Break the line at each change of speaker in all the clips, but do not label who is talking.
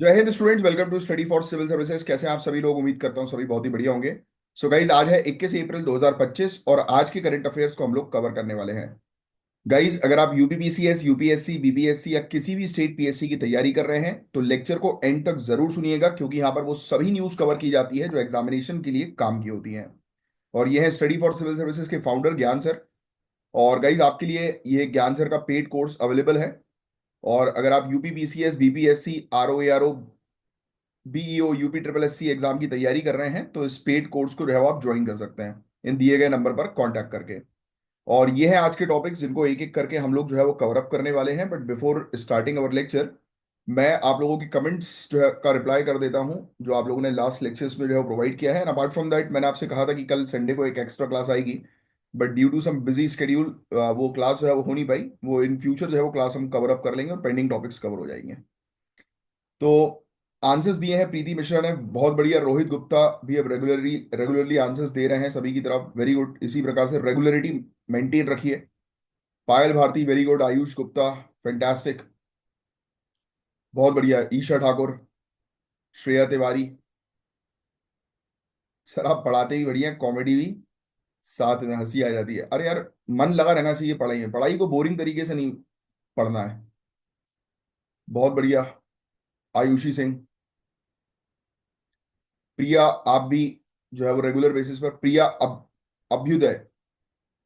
जय हिंद students, welcome to study for civil services. कैसे हैं आप सभी लोग? उम्मीद करता हूं सभी बहुत ही बढ़िया होंगे। सो गाइज, आज है 21 अप्रैल 2025 और आज के करंट अफेयर्स को हम लोग कवर करने वाले हैं। गाइज, अगर आप यूपीपीसीएस, यूपीएससी, बीपीएससी या किसी भी स्टेट पीएससी की तैयारी कर रहे हैं तो लेक्चर को एंड तक जरूर सुनिएगा, क्योंकि यहाँ पर वो सभी न्यूज कवर की जाती है जो एग्जामिनेशन के लिए काम की होती हैं। और ये है स्टडी फॉर सिविल सर्विसेज के फाउंडर ज्ञान सर। और गाइज, आपके लिए ये ज्ञान सर का पेड कोर्स अवेलेबल है। और अगर आप UPPCS, BPSC, RO BEO, UP triple S C exam की तैयारी कर रहे हैं तो इस पेड कोर्स को जो है वो आप ज्वाइन कर सकते हैं इन दिए गए नंबर पर कांटेक्ट करके। और ये है आज के टॉपिक्स जिनको एक एक करके हम लोग जो है वो कवर अप करने वाले हैं। But before starting our lecture, मैं आप लोगों की कमेंट्स जो है का रिप्लाई कर देता हूं जो आप लोगों ने लास्ट लेक्चर्स में जो है प्रोवाइड किया है। एंड अपार्ट फ्रॉम दैट, मैंने आपसे कहा था कि कल संडे को एक एक्स्ट्रा क्लास आएगी, but due to some busy schedule वो क्लास जो है वो हो नहीं पाई। वो इन फ्यूचर जो है वो क्लास हम कवर अप कर लेंगे और पेंडिंग टॉपिक्स कवर हो जाएंगे। तो आंसर्स दिए हैं प्रीति मिश्रा ने, बहुत बढ़िया। रोहित गुप्ता भी अब रेगुलरली रेगुलरली आंसर्स दे रहे हैं सभी की तरफ, वेरी गुड। इसी प्रकार से रेगुलरिटी मेंटेन रखिए। Payal Bharti, very good. Ayush Gupta, fantastic, बहुत बढ़िया। ईशा ठाकुर, श्रेया तिवारी, सर आप पढ़ाते भी बढ़िया, कॉमेडी भी, साथ में हंसी आ जाती है। अरे यार, मन लगा रहना चाहिए पढ़ाई में, पढ़ाई को बोरिंग तरीके से नहीं पढ़ना है। बहुत बढ़िया। आयुषी सिंह, प्रिया, आप भी जो है वो रेगुलर बेसिस पर, प्रिया अभ्युदय,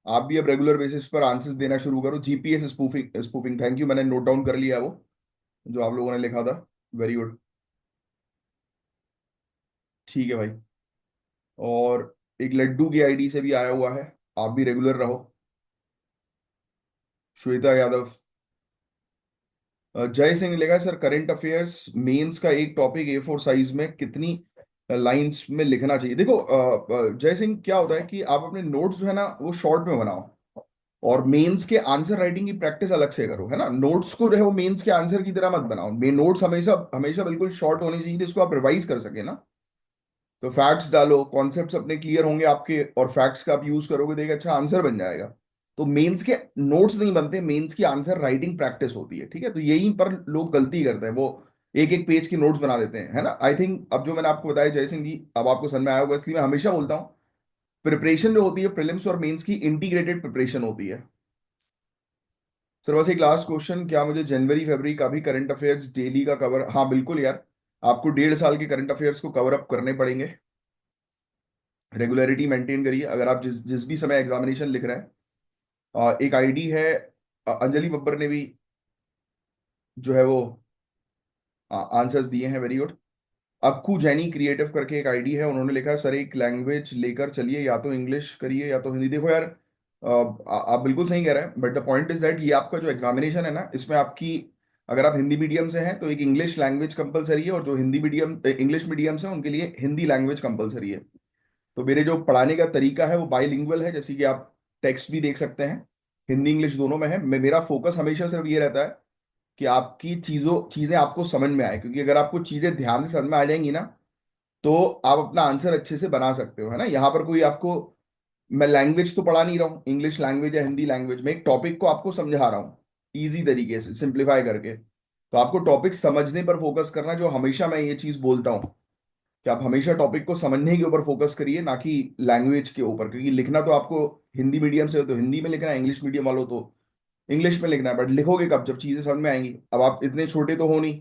आप भी अब रेगुलर बेसिस पर आंसर्स देना शुरू करो। GPS spoofing spoofing, thank you, मैंने नोट डाउन कर लिया है वो जो आप लोगों ने लिखा था। Very good. ठीक है भाई। और एक लड्डू की आईडी से भी आया हुआ है, आप भी रेगुलर रहो। श्वेता यादव, जय सिंह ने लिखा है, सर करंट अफेयर्स मेंस का एक टॉपिक A4 साइज में कितनी लाइंस में लिखना चाहिए? देखो जय सिंह, क्या होता है कि आप अपने नोट्स जो है ना वो शॉर्ट में बनाओ, और मेंस के आंसर राइटिंग की प्रैक्टिस अलग से करो, है ना। नोट्स को जो है वो मेंस के आंसर की तरह मत बनाओ। मेन नोट्स हमेशा हमेशा बिल्कुल शॉर्ट होनी चाहिए जिसको आप रिवाइज कर सके ना। तो फैक्ट्स डालो, कॉन्सेप्ट्स अपने क्लियर होंगे आपके, और फैक्ट्स का आप यूज करोगे तो एक अच्छा आंसर बन जाएगा। तो मेंस के नोट्स नहीं बनते, मेंस की आंसर राइटिंग प्रैक्टिस होती है, ठीक है। तो यहीं पर लोग गलती करते हैं, वो एक एक पेज की नोट्स बना देते हैं, है ना। आई थिंक अब जो मैंने आपको बताया जय सिंह जी, अब आपको समझ में आया होगा। इसलिए मैं हमेशा बोलता हूँ, प्रिपरेशन जो होती है प्रीलिम्स और मेंस की इंटीग्रेटेड प्रिपरेशन होती है। सर बस एक लास्ट क्वेश्चन, क्या मुझे जनवरी फरवरी का भी करंट अफेयर्स डेली का कवर? हाँ बिल्कुल यार, आपको 1.5 साल के करंट अफेयर्स को कवर अप करने पड़ेंगे। रेगुलरिटी मेंटेन करिए। अगर आप जिस जिस भी समय एग्जामिनेशन लिख रहे हैं, एक आईडी है, अंजलि बब्बर ने भी जो है वो आंसर्स दिए हैं, वेरी गुड। अक्कू जैनी क्रिएटिव करके एक आईडी है, उन्होंने लिखा है, सर एक लैंग्वेज लेकर चलिए, या तो इंग्लिश करिए या तो हिंदी। देखो यार, आप बिल्कुल सही कह रहे हैं, but the point is that ये आपका जो एग्जामिनेशन है ना, इसमें आपकी, अगर आप हिंदी मीडियम से हैं तो एक इंग्लिश लैंग्वेज कंपलसरी है, और जो हिंदी मीडियम इंग्लिश मीडियम से हैं, उनके लिए हिंदी लैंग्वेज कंपलसरी है। तो मेरे जो पढ़ाने का तरीका है वो बाइलिंगुअल है, जैसे कि आप टेक्स्ट भी देख सकते हैं, हिंदी इंग्लिश दोनों में है। मेरा फोकस हमेशा सिर्फ ये रहता है कि आपकी चीजें आपको समझ में आए, क्योंकि अगर आपको चीजें ध्यान से समझ में आ जाएंगी ना, तो आप अपना आंसर अच्छे से बना सकते हो, है ना। यहाँ पर कोई आपको, मैं लैंग्वेज तो पढ़ा नहीं रहा हूँ, इंग्लिश लैंग्वेज या हिंदी लैंग्वेज में एक टॉपिक को आपको समझा रहा हूँ इजी तरीके से, सिंप्लीफाई करके। तो आपको टॉपिक समझने पर फोकस करना, जो हमेशा मैं ये चीज बोलता हूँ कि आप हमेशा टॉपिक को समझने के ऊपर फोकस करिए, ना कि लैंग्वेज के ऊपर। क्योंकि लिखना तो आपको हिंदी मीडियम से हो तो हिंदी में लिखना है, इंग्लिश मीडियम वालों तो इंग्लिश में लिखना है, बट लिखोगे कब? जब चीजें समझ में आएंगी। अब आप इतने छोटे तो हो नहीं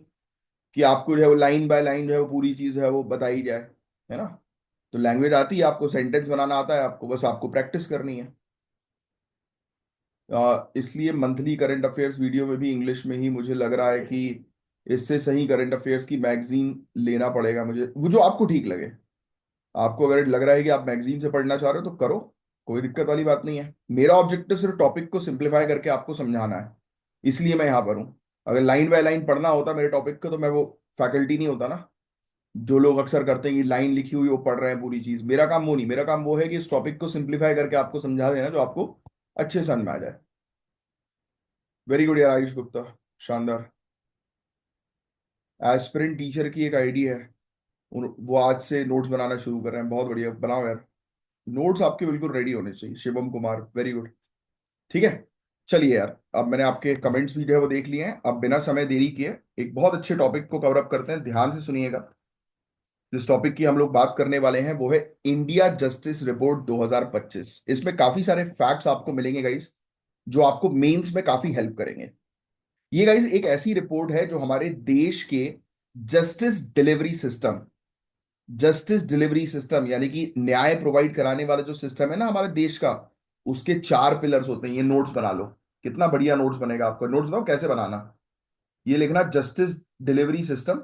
कि आपको जो है वो लाइन बाय लाइन जो है वो पूरी चीज जो है वो बताई जाए, है ना। तो लैंग्वेज आती है आपको, सेंटेंस बनाना आता है आपको, बस आपको प्रैक्टिस करनी है। इसलिए मंथली करंट अफेयर्स वीडियो में भी इंग्लिश में ही, मुझे लग रहा है कि इससे सही करंट अफेयर्स की मैगजीन लेना पड़ेगा मुझे, वो जो आपको ठीक लगे। आपको अगर लग रहा है कि आप मैगजीन से पढ़ना चाह रहे हो तो करो, कोई दिक्कत वाली बात नहीं है। मेरा ऑब्जेक्टिव सिर्फ टॉपिक को सिंप्लीफाई करके आपको समझाना है, इसलिए मैं यहाँ पर हूँ। अगर लाइन बाय लाइन पढ़ना होता मेरे टॉपिक को तो मैं वो फैकल्टी नहीं होता ना। जो लोग अक्सर करते हैं कि लाइन लिखी हुई वो पढ़ रहे हैं पूरी चीज, मेरा काम वो नहीं। मेरा काम वो है कि इस टॉपिक को सिंप्लीफाई करके आपको समझा देना जो आपको अच्छे से समझ में आ जाए। वेरी गुड यार आयुष गुप्ता, शानदार। एस्पिरेंट टीचर की एक आईडी है, वो आज से नोट्स बनाना शुरू कर रहे हैं, बहुत बढ़िया, बनाओ यार। नोट्स आपके बिल्कुल रेडी होने चाहिए। Shivam Kumar, very good. ठीक है। चलिए यार, अब मैंने आपके कमेंट्स भी जो है वो देख लिए हैं। अब बिना समय देरी किए एक बहुत अच्छे टॉपिक को कवर अप करते हैं, ध्यान से सुनिएगा। जिस टॉपिक की हम लोग बात करने वाले हैं वो है इंडिया जस्टिस रिपोर्ट 2025। इसमें काफी सारे फैक्ट्स आपको मिलेंगे गाइस, जो आपको मेंस में काफी हेल्प करेंगे। ये गाइस एक ऐसी रिपोर्ट है जो हमारे देश के justice delivery system justice delivery system यानी कि न्याय प्रोवाइड कराने वाला जो सिस्टम है ना हमारे देश का, उसके 4 पिलर्स होते हैं। ये नोट्स बना लो, कितना बढ़िया नोट्स बनेगा आपका। नोट्स बताओ कैसे बनाना। ये लिखना justice delivery system,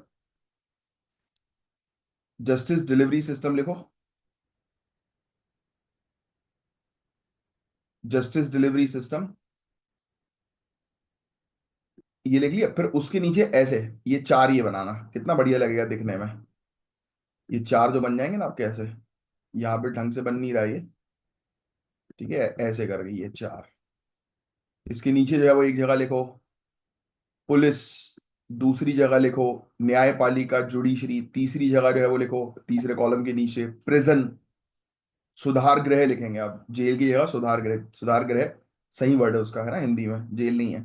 justice delivery system लिखो, जस्टिस डिलीवरी सिस्टम। ये लिख लिया, फिर उसके नीचे ऐसे ये चार ये बनाना, कितना बढ़िया लगेगा दिखने में। ये चार जो बन जाएंगे ना आपके ऐसे, यहाँ पे ढंग से बन नहीं रहा ये, ठीक है, ऐसे कर गई ये चार। इसके नीचे जो है वो एक जगह लिखो पुलिस, दूसरी जगह लिखो न्यायपालिका जुडिशरी, तीसरी जगह जो है वो लिखो तीसरे कॉलम के नीचे प्रिजन, सुधार गृह लिखेंगे आप, जेल की जगह सुधार गृह। सुधार गृह सही वर्ड है उसका, है ना, हिंदी में जेल नहीं है।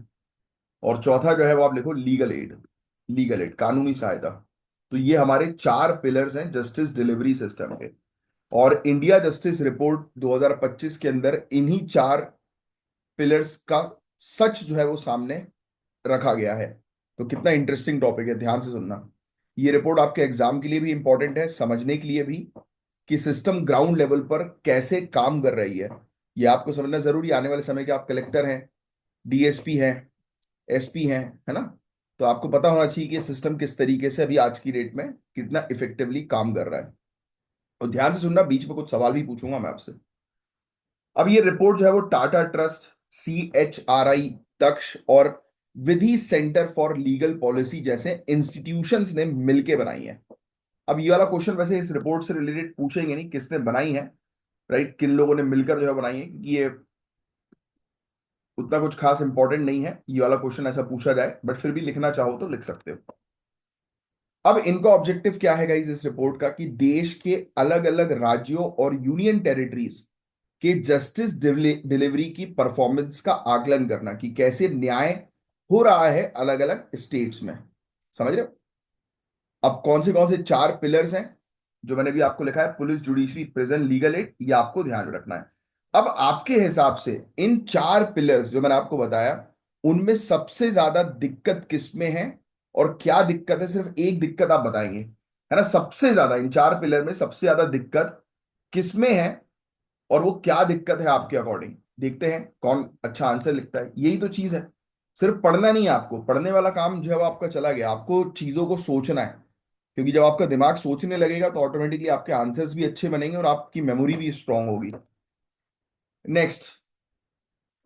और चौथा जो है वो आप लिखो लीगल एड, लीगल एड कानूनी सहायता। तो ये हमारे 4 पिलर्स हैं जस्टिस डिलीवरी सिस्टम के। और इंडिया जस्टिस रिपोर्ट 2025 के अंदर इन्हीं 4 पिलर्स का सच जो है वो सामने रखा गया है। तो कितना इंटरेस्टिंग टॉपिक है, ध्यान से सुनना। ये रिपोर्ट आपके एग्जाम के लिए भी इंपॉर्टेंट है, समझने के लिए भी, कि सिस्टम ग्राउंड लेवल पर कैसे काम कर रही है। ये आपको समझना जरूरी, आने वाले समय के आप कलेक्टर हैं, डीएसपी हैं, एसपी हैं, है ना। तो आपको पता होना चाहिए कि सिस्टम किस तरीके से अभी आज की डेट में कितना इफेक्टिवली काम कर रहा है। और ध्यान से सुनना, बीच में कुछ सवाल भी पूछूंगा मैं आपसे। अब ये रिपोर्ट जो है वो टाटा ट्रस्ट, CHRI, दक्ष और विधि सेंटर फॉर लीगल पॉलिसी जैसे इंस्टीट्यूशंस ने मिलके बनाई है। अब ये वाला क्वेश्चन वैसे इस रिपोर्ट से रिलेटेड पूछेंगे नहीं, किसने बनाई है, राइट, किन लोगों ने मिलकर जो है बनाई है, क्योंकि ये उतना कुछ खास इंपॉर्टेंट नहीं है ये वाला क्वेश्चन ऐसा पूछा जाए, बट फिर भी लिखना चाहो तो लिख सकते हो। अब इनका ऑब्जेक्टिव क्या है गाइस इस रिपोर्ट का, कि देश के अलग अलग राज्यों और यूनियन टेरिटरीज के जस्टिस डिलीवरी की परफॉर्मेंस का आकलन करना, कि कैसे न्याय हो रहा है अलग अलग स्टेट्स में। समझ रहे हो। अब कौन से 4 पिलर्स हैं जो मैंने भी आपको लिखा है, police, judiciary, prison, legal aid, ये आपको ध्यान में रखना है। अब आपके हिसाब से इन 4 पिलर्स जो मैंने आपको बताया, उनमें सबसे ज्यादा दिक्कत किसमें है और क्या दिक्कत है, सिर्फ एक दिक्कत आप बताएंगे, है ना। सबसे ज्यादा इन 4 पिलर में सबसे ज्यादा दिक्कत किसमें है और वो क्या दिक्कत है आपके अकॉर्डिंग। देखते हैं कौन अच्छा आंसर लिखता है। यही तो चीज है, सिर्फ पढ़ना नहीं है आपको, पढ़ने वाला काम जो है वो आपका चला गया, आपको चीजों को सोचना है। क्योंकि जब आपका दिमाग सोचने लगेगा तो ऑटोमेटिकली आपके आंसर्स भी अच्छे बनेंगे और आपकी मेमोरी भी स्ट्रांग होगी। नेक्स्ट,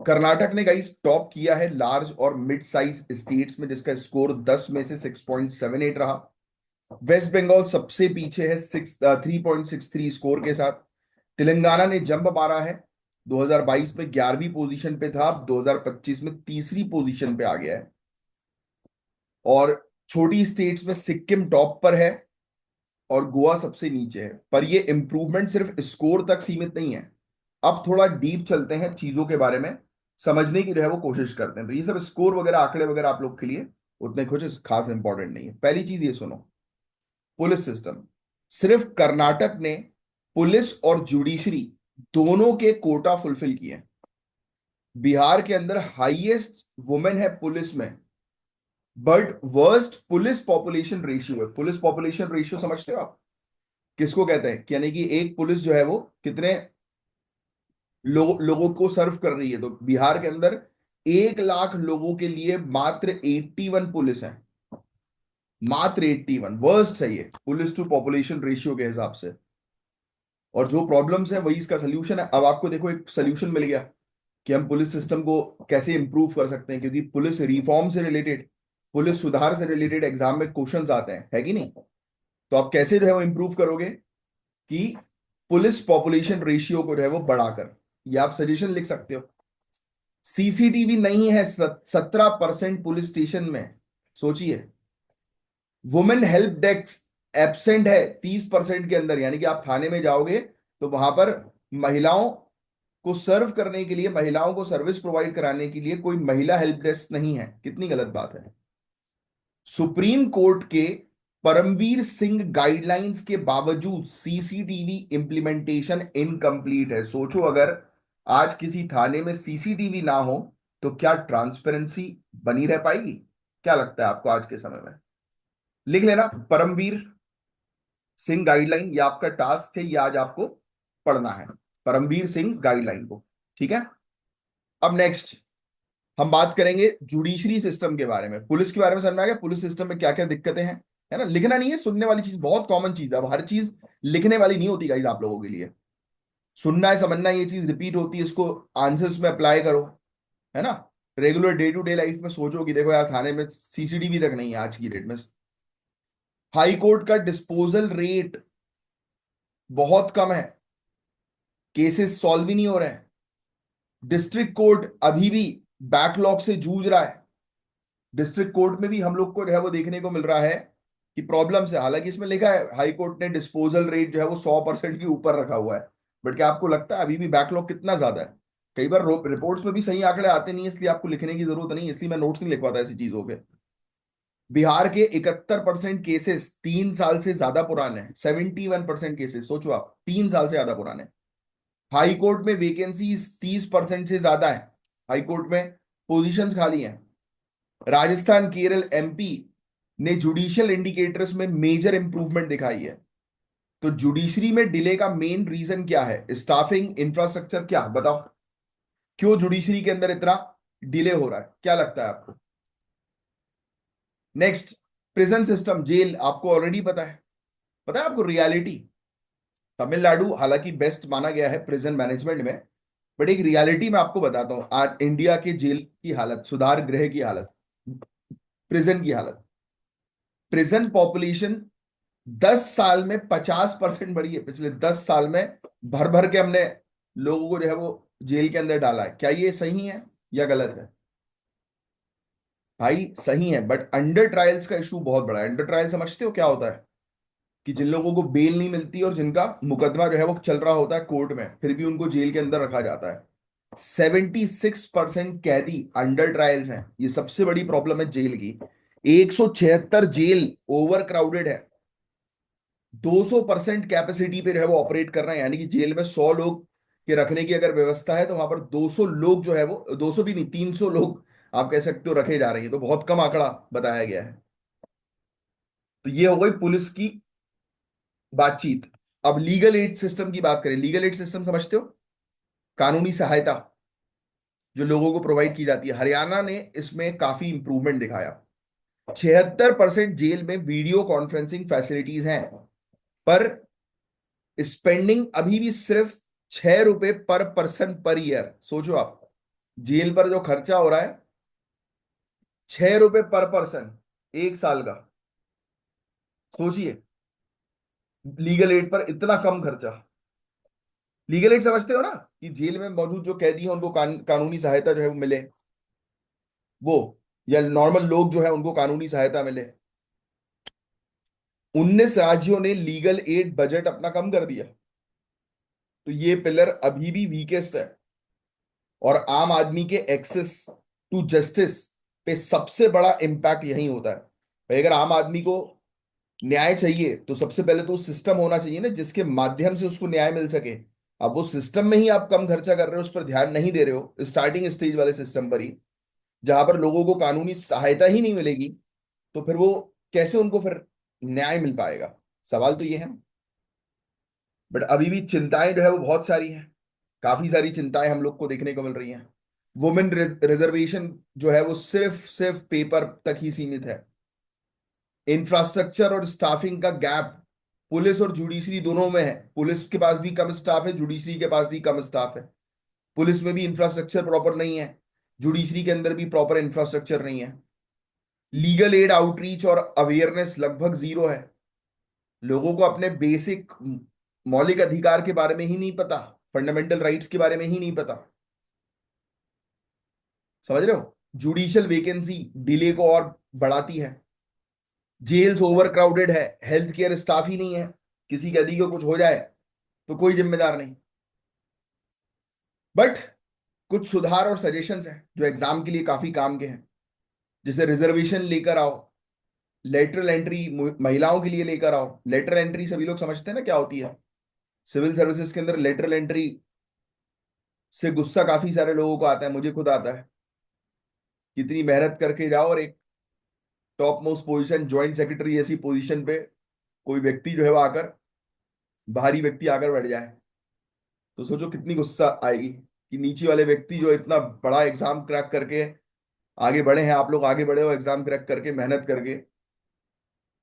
कर्नाटक ने गाइस टॉप किया है लार्ज और मिड साइज स्टेट्स में, जिसका स्कोर 10 में से 6.78 रहा। वेस्ट बंगाल सबसे पीछे है 3.63 स्कोर के साथ। तेलंगाना ने जंप मारा है, 2022 में 11वीं पोजीशन पे था, अब 2025 में तीसरी पोजीशन पे आ गया है। और छोटी स्टेट्स में सिक्किम टॉप पर है और गोवा सबसे नीचे है। पर ये इंप्रूवमेंट सिर्फ स्कोर तक सीमित नहीं है। अब थोड़ा डीप चलते हैं, चीजों के बारे में समझने की जो है वो कोशिश करते हैं। तो ये सब स्कोर वगैरह आंकड़े वगैरह आप लोग के लिए उतने कुछ खास इंपॉर्टेंट नहीं है। पहली चीज ये सुनो, पुलिस सिस्टम। सिर्फ कर्नाटक ने पुलिस और जुडिशरी दोनों के कोटा फुलफिल किए। बिहार के अंदर हाईएस्ट वुमेन है पुलिस में, but worst police population ratio है। पुलिस पॉपुलेशन रेशियो समझते हो आप किसको कहते हैं, यानी कि एक पुलिस जो है वो कितने लोगों को सर्व कर रही है। तो बिहार के अंदर 1 लाख लोगों के लिए मात्र 81 पुलिस है, मात्र 81। वर्स्ट है ये पुलिस टू पॉपुलेशन रेशियो के हिसाब से। और जो प्रॉब्लम्स है वही इसका सोल्यूशन है। अब आपको देखो एक सोल्यूशन मिल गया कि हम पुलिस सिस्टम को कैसे इंप्रूव कर सकते हैं, क्योंकि पुलिस रिफॉर्म से रिलेटेड, पुलिस सुधार से रिलेटेड एग्जाम में क्वेश्चंस आते हैं, है कि नहीं। तो आप कैसे जो है वो इंप्रूव करोगे, कि पुलिस पॉपुलेशन रेशियो को जो है वो बढ़ाकर। ये आप सजेशन लिख सकते हो। सीसीटीवी नहीं है 17% पुलिस स्टेशन में, सोचिए। वुमेन हेल्प डेस्क एब्सेंट है 30% के अंदर, यानी कि आप थाने में जाओगे तो वहां पर महिलाओं को सर्व करने के लिए, महिलाओं को सर्विस प्रोवाइड कराने के लिए कोई महिला हेल्प डेस्क नहीं है। कितनी गलत बात है। सुप्रीम कोर्ट के परमवीर सिंह गाइडलाइंस के बावजूद सीसीटीवी इंप्लीमेंटेशन इनकम्प्लीट है। सोचो, अगर आज किसी थाने में सीसीटीवी ना हो तो क्या ट्रांसपेरेंसी बनी रह पाएगी? क्या लगता है आपको आज के समय में? लिख लेना, परमवीर सिंह गाइडलाइन, ये आपका टास्क है, ये आज आपको पढ़ना है, परमवीर सिंह गाइडलाइन को। ठीक है। अब नेक्स्ट हम बात करेंगे जुडिशरी सिस्टम के बारे में। पुलिस के बारे में समझ में आ गया, पुलिस सिस्टम में क्या क्या दिक्कतें हैं, है ना। लिखना नहीं है, सुनने वाली चीज बहुत कॉमन चीज है। अब हर चीज लिखने वाली नहीं होती गाइस आप लोगों के लिए। सुनना है, समझना है, ये चीज रिपीट होती है, इसको आंसर्स में अप्लाई करो, है ना। Regular day to day life में सोचो कि देखो यार, थाने में सीसीटीवी तक नहीं है आज की डेट में। हाई कोर्ट का डिस्पोजल रेट बहुत कम है, केसेस सॉल्व ही नहीं हो रहे हैं। डिस्ट्रिक्ट कोर्ट अभी भी बैकलॉग से जूझ रहा है। डिस्ट्रिक्ट कोर्ट में भी हम लोग को जो है वो देखने को मिल रहा है कि प्रॉब्लम है। हालांकि इसमें लिखा है हाई कोर्ट ने डिस्पोजल रेट जो है वो 100% के ऊपर रखा हुआ है, बट क्या आपको लगता है अभी भी बैकलॉग कितना ज्यादा है? कई बार रिपोर्ट्स में भी सही आंकड़े आते नहीं है, इसलिए आपको लिखने की जरूरत नहीं, इसलिए मैं नोट्स नहीं लिख पाता ऐसी चीजों के। बिहार के 71% केसेस 3 साल से ज्यादा पुराने हैं। 71% केसेस, सोचो आप, 3 साल से ज्यादा पुराने। हाई कोर्ट में वैकेंसी 30% से ज्यादा है, हाई कोर्ट में पोजीशंस खाली हैं। राजस्थान, केरल, एमपी ने जुडिशियल इंडिकेटर्स में मेजर इंप्रूवमेंट दिखाई है। तो जुडिशरी में डिले का मेन रीजन क्या है? स्टाफिंग, इंफ्रास्ट्रक्चर, क्या बताओ, क्यों जुडिशरी के अंदर इतना डिले हो रहा है? क्या लगता है आपको? नेक्स्ट, प्रिजन सिस्टम, जेल, आपको ऑलरेडी पता है आपको रियलिटी। तमिलनाडु हालांकि बेस्ट माना गया है प्रिजन मैनेजमेंट में, बट एक रियलिटी मैं आपको बताता हूं आज इंडिया के जेल की हालत, सुधार गृह की हालत, प्रिजन की हालत। प्रिजन पॉपुलेशन 10 साल में 50% बढ़ी है, पिछले 10 साल में। भर भर के हमने लोगों को जो है वो जेल के अंदर डाला है। क्या ये सही है या गलत है? भाई सही है, बट अंडर ट्रायल्स का इशू बहुत बड़ा है। अंडर ट्रायल समझते हो क्या होता है? कि जिन लोगों को बेल नहीं मिलती और जिनका मुकदमा जो है वो चल रहा होता है कोर्ट में, फिर भी उनको जेल के अंदर रखा जाता है। 76% कैदी अंडर ट्रायल्स हैं, ये सबसे बड़ी प्रॉब्लम है जेल की। 176 जेल ओवर क्राउडेड है। 200% कैपेसिटी पे जो है वो ऑपरेट कर रहे हैं, यानी कि जेल में 100 लोग के रखने की अगर व्यवस्था है तो वहां पर 200 लोग जो है वो, 200 भी नहीं, 300 लोग आप कह सकते हो रखे जा रहे हैं। तो बहुत कम आंकड़ा बताया गया है। तो ये हो गई पुलिस की बातचीत। अब लीगल एड सिस्टम की बात करें। लीगल एड सिस्टम समझते हो? कानूनी सहायता जो लोगों को प्रोवाइड की जाती है। हरियाणा ने इसमें काफी इंप्रूवमेंट दिखाया। 76% जेल में वीडियो कॉन्फ्रेंसिंग फैसिलिटीज हैं, पर स्पेंडिंग अभी भी सिर्फ ₹6 पर पर्सन पर ईयर। सोचो आप, जेल पर जो खर्चा हो रहा है, ₹6 पर पर्सन, 1 साल का। सोचिए, लीगल एड पर इतना कम खर्चा। लीगल एड समझते हो ना, कि जेल में मौजूद जो कैदी हैं उनको कानूनी सहायता जो है वो मिले, वो, या नॉर्मल लोग जो है उनको कानूनी सहायता मिले। 19 राज्यों ने लीगल एड बजट अपना कम कर दिया। तो ये पिलर अभी भी वीकेस्ट है, और आम आदमी के एक्सेस टू जस्टिस पे सबसे बड़ा इंपैक्ट यही होता है। भाई अगर आम आदमी को न्याय चाहिए तो सबसे पहले तो सिस्टम होना चाहिए ना जिसके माध्यम से उसको न्याय मिल सके। अब वो सिस्टम में ही आप कम खर्चा कर रहे हो, उस पर ध्यान नहीं दे रहे हो, स्टार्टिंग स्टेज वाले सिस्टम पर ही, जहां पर लोगों को कानूनी सहायता ही नहीं मिलेगी, तो फिर वो कैसे उनको फिर न्याय मिल पाएगा? सवाल तो ये है। बट अभी भी चिंताएं जो है वो बहुत सारी हैं, काफी सारी चिंताएं हम लोग को देखने को मिल रही हैं। वुमेन रिजर्वेशन जो है वो सिर्फ सिर्फ पेपर तक ही सीमित है। इंफ्रास्ट्रक्चर और स्टाफिंग का गैप पुलिस और जुडिशरी दोनों में है। पुलिस के पास भी कम स्टाफ है, जुडिशरी के पास भी कम स्टाफ है। पुलिस में भी इंफ्रास्ट्रक्चर प्रॉपर नहीं है, जुडिशरी के अंदर भी प्रॉपर इंफ्रास्ट्रक्चर नहीं है। लीगल एड आउटरीच और अवेयरनेस लगभग जीरो है। लोगों को अपने बेसिक मौलिक अधिकार के बारे में ही नहीं पता, फंडामेंटल राइट्स के बारे में ही नहीं पता। समझ रहे हो? जुडिशियल वैकेंसी डिले को और बढ़ाती है। जेल्स ओवर क्राउडेड है, हेल्थ केयर स्टाफ ही नहीं है, किसी कैदी को कुछ हो जाए तो कोई जिम्मेदार नहीं। बट कुछ सुधार और सजेशंस हैं जो एग्जाम के लिए काफी काम के हैं। जैसे रिजर्वेशन लेकर आओ, लेटरल एंट्री महिलाओं के लिए लेकर आओ। लेटरल एंट्री सभी लोग समझते हैं ना क्या होती है। सिविल सर्विसेज के अंदर लेटरल एंट्री से गुस्सा काफी सारे लोगों को आता है, मुझे खुद आता है। कितनी मेहनत करके जाओ और एक top most position, joint secretary ऐसी पोजीशन पे कोई व्यक्ति जो है वो आकर, बाहरी व्यक्ति आकर बैठ जाए, तो सोचो कितनी गुस्सा आएगी कि नीचे वाले व्यक्ति जो इतना बड़ा एग्जाम क्रैक करके आगे बढ़े हैं, आप लोग आगे बढ़े हो एग्जाम क्रैक करके मेहनत करके,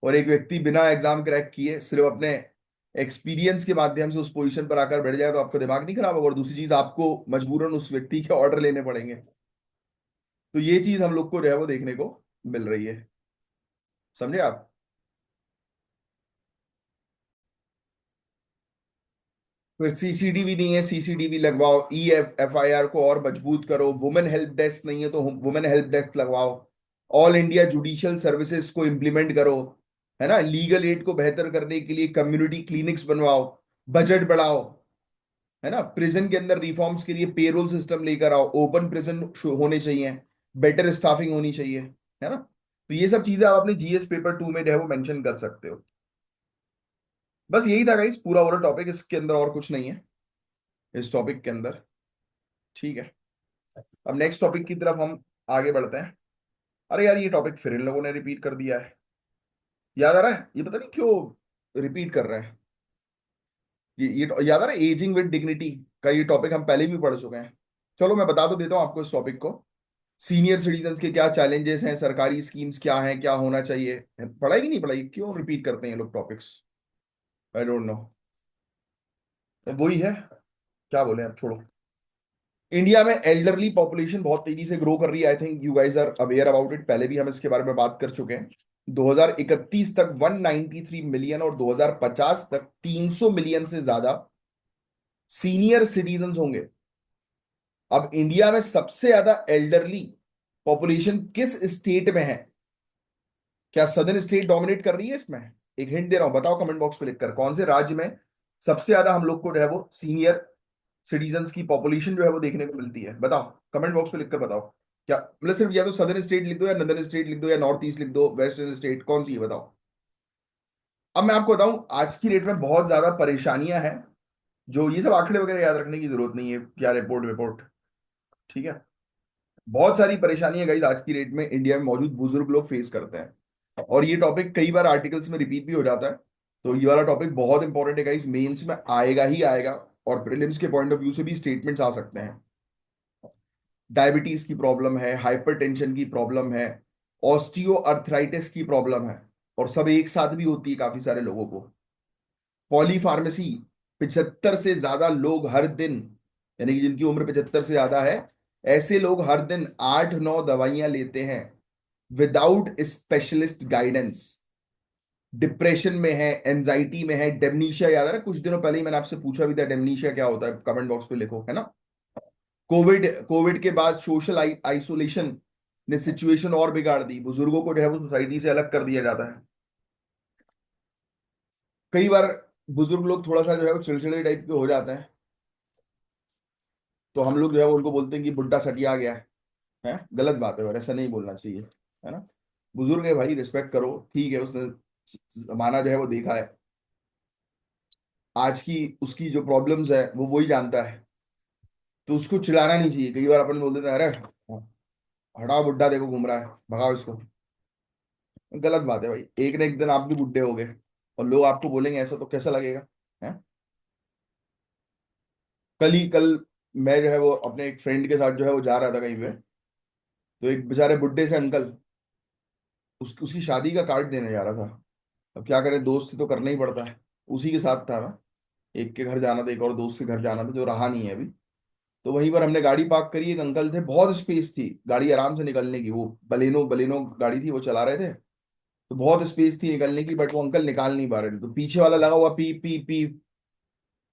और एक व्यक्ति बिना एग्जाम क्रैक किए सिर्फ अपने एक्सपीरियंस के माध्यम से उस पोजीशन पर आकर बैठ जाए, तो आपका दिमाग नहीं खराब होगा। और दूसरी चीज, आपको मजबूरन उस व्यक्ति के ऑर्डर लेने पड़ेंगे। तो ये चीज हम लोग को जो है वो देखने को मिल रही है। समझे आप। फिर सीसीटीवी नहीं है, सीसीटीवी लगवाओ। E F F I R को और मजबूत करो। वुमेन हेल्प डेस्क नहीं है तो वुमेन हेल्प डेस्क लगवाओ। ऑल इंडिया जुडिशियल सर्विसेज को इम्प्लीमेंट करो, है ना। लीगल एड को बेहतर करने के लिए कम्युनिटी क्लिनिक्स बनवाओ। बजट बढ़ाओ, है ना। प्रिजन के अंदर रिफॉर्म्स के लिए पेरोल सिस्टम लेकर आओ। ओपन प्रिजन होने चाहिए, बेटर स्टाफिंग होनी चाहिए, है ना। तो ये सब चीजें आप अपने जीएस पेपर 2 में जो है वो मेंशन कर सकते हो। बस यही था गाइस पूरा पूरा टॉपिक, इसके अंदर और कुछ नहीं है इस टॉपिक के अंदर। ठीक है, अब नेक्स्ट टॉपिक की तरफ हम आगे बढ़ते हैं। अरे यार, ये टॉपिक फिर इन लोगों ने रिपीट कर दिया है। याद आ रहा है, ये पता नहीं क्यों रिपीट कर रहे हैं। ये याद आ रहा है, एजिंग विद डिग्निटी का ये टॉपिक हम पहले भी पढ़ चुके हैं। चलो मैं बता तो देता हूँ आपको इस टॉपिक को। सीनियर सिटीजन्स के क्या चैलेंजेस हैं, सरकारी स्कीम्स क्या हैं, क्या होना चाहिए। पढ़ाई कि नहीं पढ़ाई, क्यों रिपीट करते हैं ये लोग टॉपिक्स, आई डोंट नो। वही है, क्या बोले अब, छोड़ो। इंडिया में एल्डरली पॉपुलेशन बहुत तेजी से ग्रो कर रही है। I think you guys are aware about it, पहले भी हम इसके बारे में बात कर चुके हैं। 2031 तक 193 मिलियन और 2050 तक 300 मिलियन से ज्यादा सीनियर सिटीजन्स होंगे। अब इंडिया में सबसे ज्यादा एल्डरली पॉपुलेशन किस स्टेट में है? क्या सदर्न स्टेट डोमिनेट कर रही है इसमें? एक हिंट दे रहा हूं, बताओ कमेंट बॉक्स में लिखकर कौन से राज्य में सबसे ज्यादा हम लोग को जो है वो सीनियर सिटीजन्स की पॉपुलेशन जो है वो देखने को मिलती है। बताओ कमेंट बॉक्स में लिखकर बताओ। क्या मतलब, सिर्फ या तो सदर्न स्टेट लिख दो, या नदर्न स्टेट लिख दो, या नॉर्थ ईस्ट लिख दो, वेस्टर्न स्टेट, कौन सी है बताओ। अब मैं आपको बताऊं, आज की डेट में बहुत ज्यादा परेशानियां हैं। जो ये सब आंकड़े वगैरह याद रखने की जरूरत नहीं है, क्या रिपोर्ट रिपोर्ट, ठीक है। बहुत सारी परेशानियां गाइस आज की डेट में इंडिया में मौजूद बुजुर्ग लोग फेस करते हैं, और ये टॉपिक कई बार आर्टिकल्स में रिपीट भी हो जाता है। तो ये वाला टॉपिक बहुत इंपॉर्टेंट है गाइस, मेंस में आएगा ही आएगा, और प्रीलिम्स के पॉइंट ऑफ व्यू से भी स्टेटमेंट्स आ सकते हैं। डायबिटीज की प्रॉब्लम है, हाइपरटेंशन की प्रॉब्लम है, ऑस्टियो अर्थराइटिस की प्रॉब्लम है, और सब एक साथ भी होती है काफी सारे लोगों को। पॉलीफार्मेसी, 75 से ज्यादा लोग हर दिन, यानी कि जिनकी उम्र 75 से ज्यादा है, ऐसे लोग हर दिन 8-9 दवाइयां लेते हैं विदाउट स्पेशलिस्ट गाइडेंस। डिप्रेशन में है, एंजाइटी में है, डेमनीशिया, याद है ना, कुछ दिनों पहले ही मैंने आपसे पूछा भी था डेमनीशिया क्या होता है, कमेंट बॉक्स पे लिखो, है ना। कोविड कोविड के बाद सोशल आइसोलेशन ने सिचुएशन और बिगाड़ दी। बुजुर्गों को जो है वो सोसाइटी से अलग कर दिया जाता है। कई बार बुजुर्ग लोग थोड़ा सा जो है वो चिड़चिड़े टाइप के हो जाते हैं, तो हम लोग जो है वो उनको बोलते हैं कि बुड्ढा सटिया गया है। गलत बात है, और ऐसा नहीं बोलना चाहिए, है ना। बुजुर्ग है भाई, रिस्पेक्ट करो, ठीक है, उसने जमाना जो है वो देखा है। आज की उसकी जो प्रॉब्लम्स है वो वही जानता है, तो उसको चिढ़ाना नहीं चाहिए। कई बार अपन बोल देते हैं, अरे हटाओ बुड्ढा, देखो घूम रहा है, भगाओ इसको। गलत बात है भाई, एक ना एक दिन आप भी बुड्ढे हो गए, और लोग आपको बोलेंगे ऐसा, तो कैसा लगेगा, है। कल मैं जो है वो अपने एक फ्रेंड के साथ जो है वो जा रहा था कहीं पे, तो एक बेचारे बुड्ढे से अंकल उसकी शादी का कार्ड देने जा रहा था। अब क्या करें, दोस्त से तो करना ही पड़ता है। उसी के साथ था मैं, एक के घर जाना था, एक और दोस्त के घर जाना था जो रहा नहीं है अभी। तो वहीं पर हमने गाड़ी पार्क करी, एक अंकल थे, बहुत स्पेस थी गाड़ी आराम से निकलने की, वो बलेनो बलेनो गाड़ी थी वो चला रहे थे, तो बहुत स्पेस थी निकलने की, बट वो अंकल निकाल नहीं पा रहे थे, तो पीछे वाला लगा हुआ पी पी पी।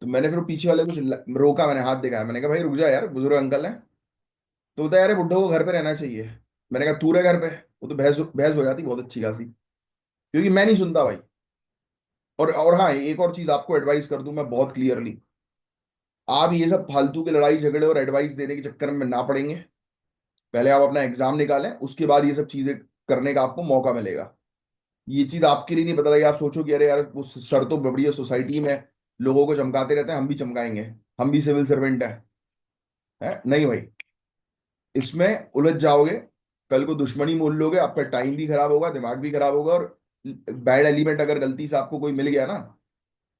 तो मैंने फिर वो पीछे वाले को रोका, मैंने हाथ दिखाया, मैंने कहा भाई रुक जा यार, बुजुर्ग अंकल है। तो बता यार बुड्ढों को घर पे रहना चाहिए। मैंने कहा तू रहे घर पे। वो तो बहस बहस हो जाती बहुत अच्छी खासी, क्योंकि मैं नहीं सुनता भाई। और हाँ, एक और चीज आपको एडवाइस कर दूं मैं बहुत क्लियरली, आप ये सब फालतू के लड़ाई झगड़े और एडवाइस देने के चक्कर में ना पड़ेंगे। पहले आप अपना एग्जाम निकालें, उसके बाद ये सब चीजें करने का आपको मौका मिलेगा। ये चीज आपके लिए नहीं बता रही, आप सोचो कि अरे यार वो सर तो बढ़िया सोसाइटी में लोगों को चमकाते रहते हैं, हम भी चमकाएंगे, हम भी सिविल सर्वेंट है नहीं भाई। इसमें उलझ जाओगे, कल को दुश्मनी मोल लोगे, आपका टाइम भी खराब होगा, दिमाग भी खराब होगा, और बैड एलिमेंट अगर गलती से आपको कोई मिल गया ना,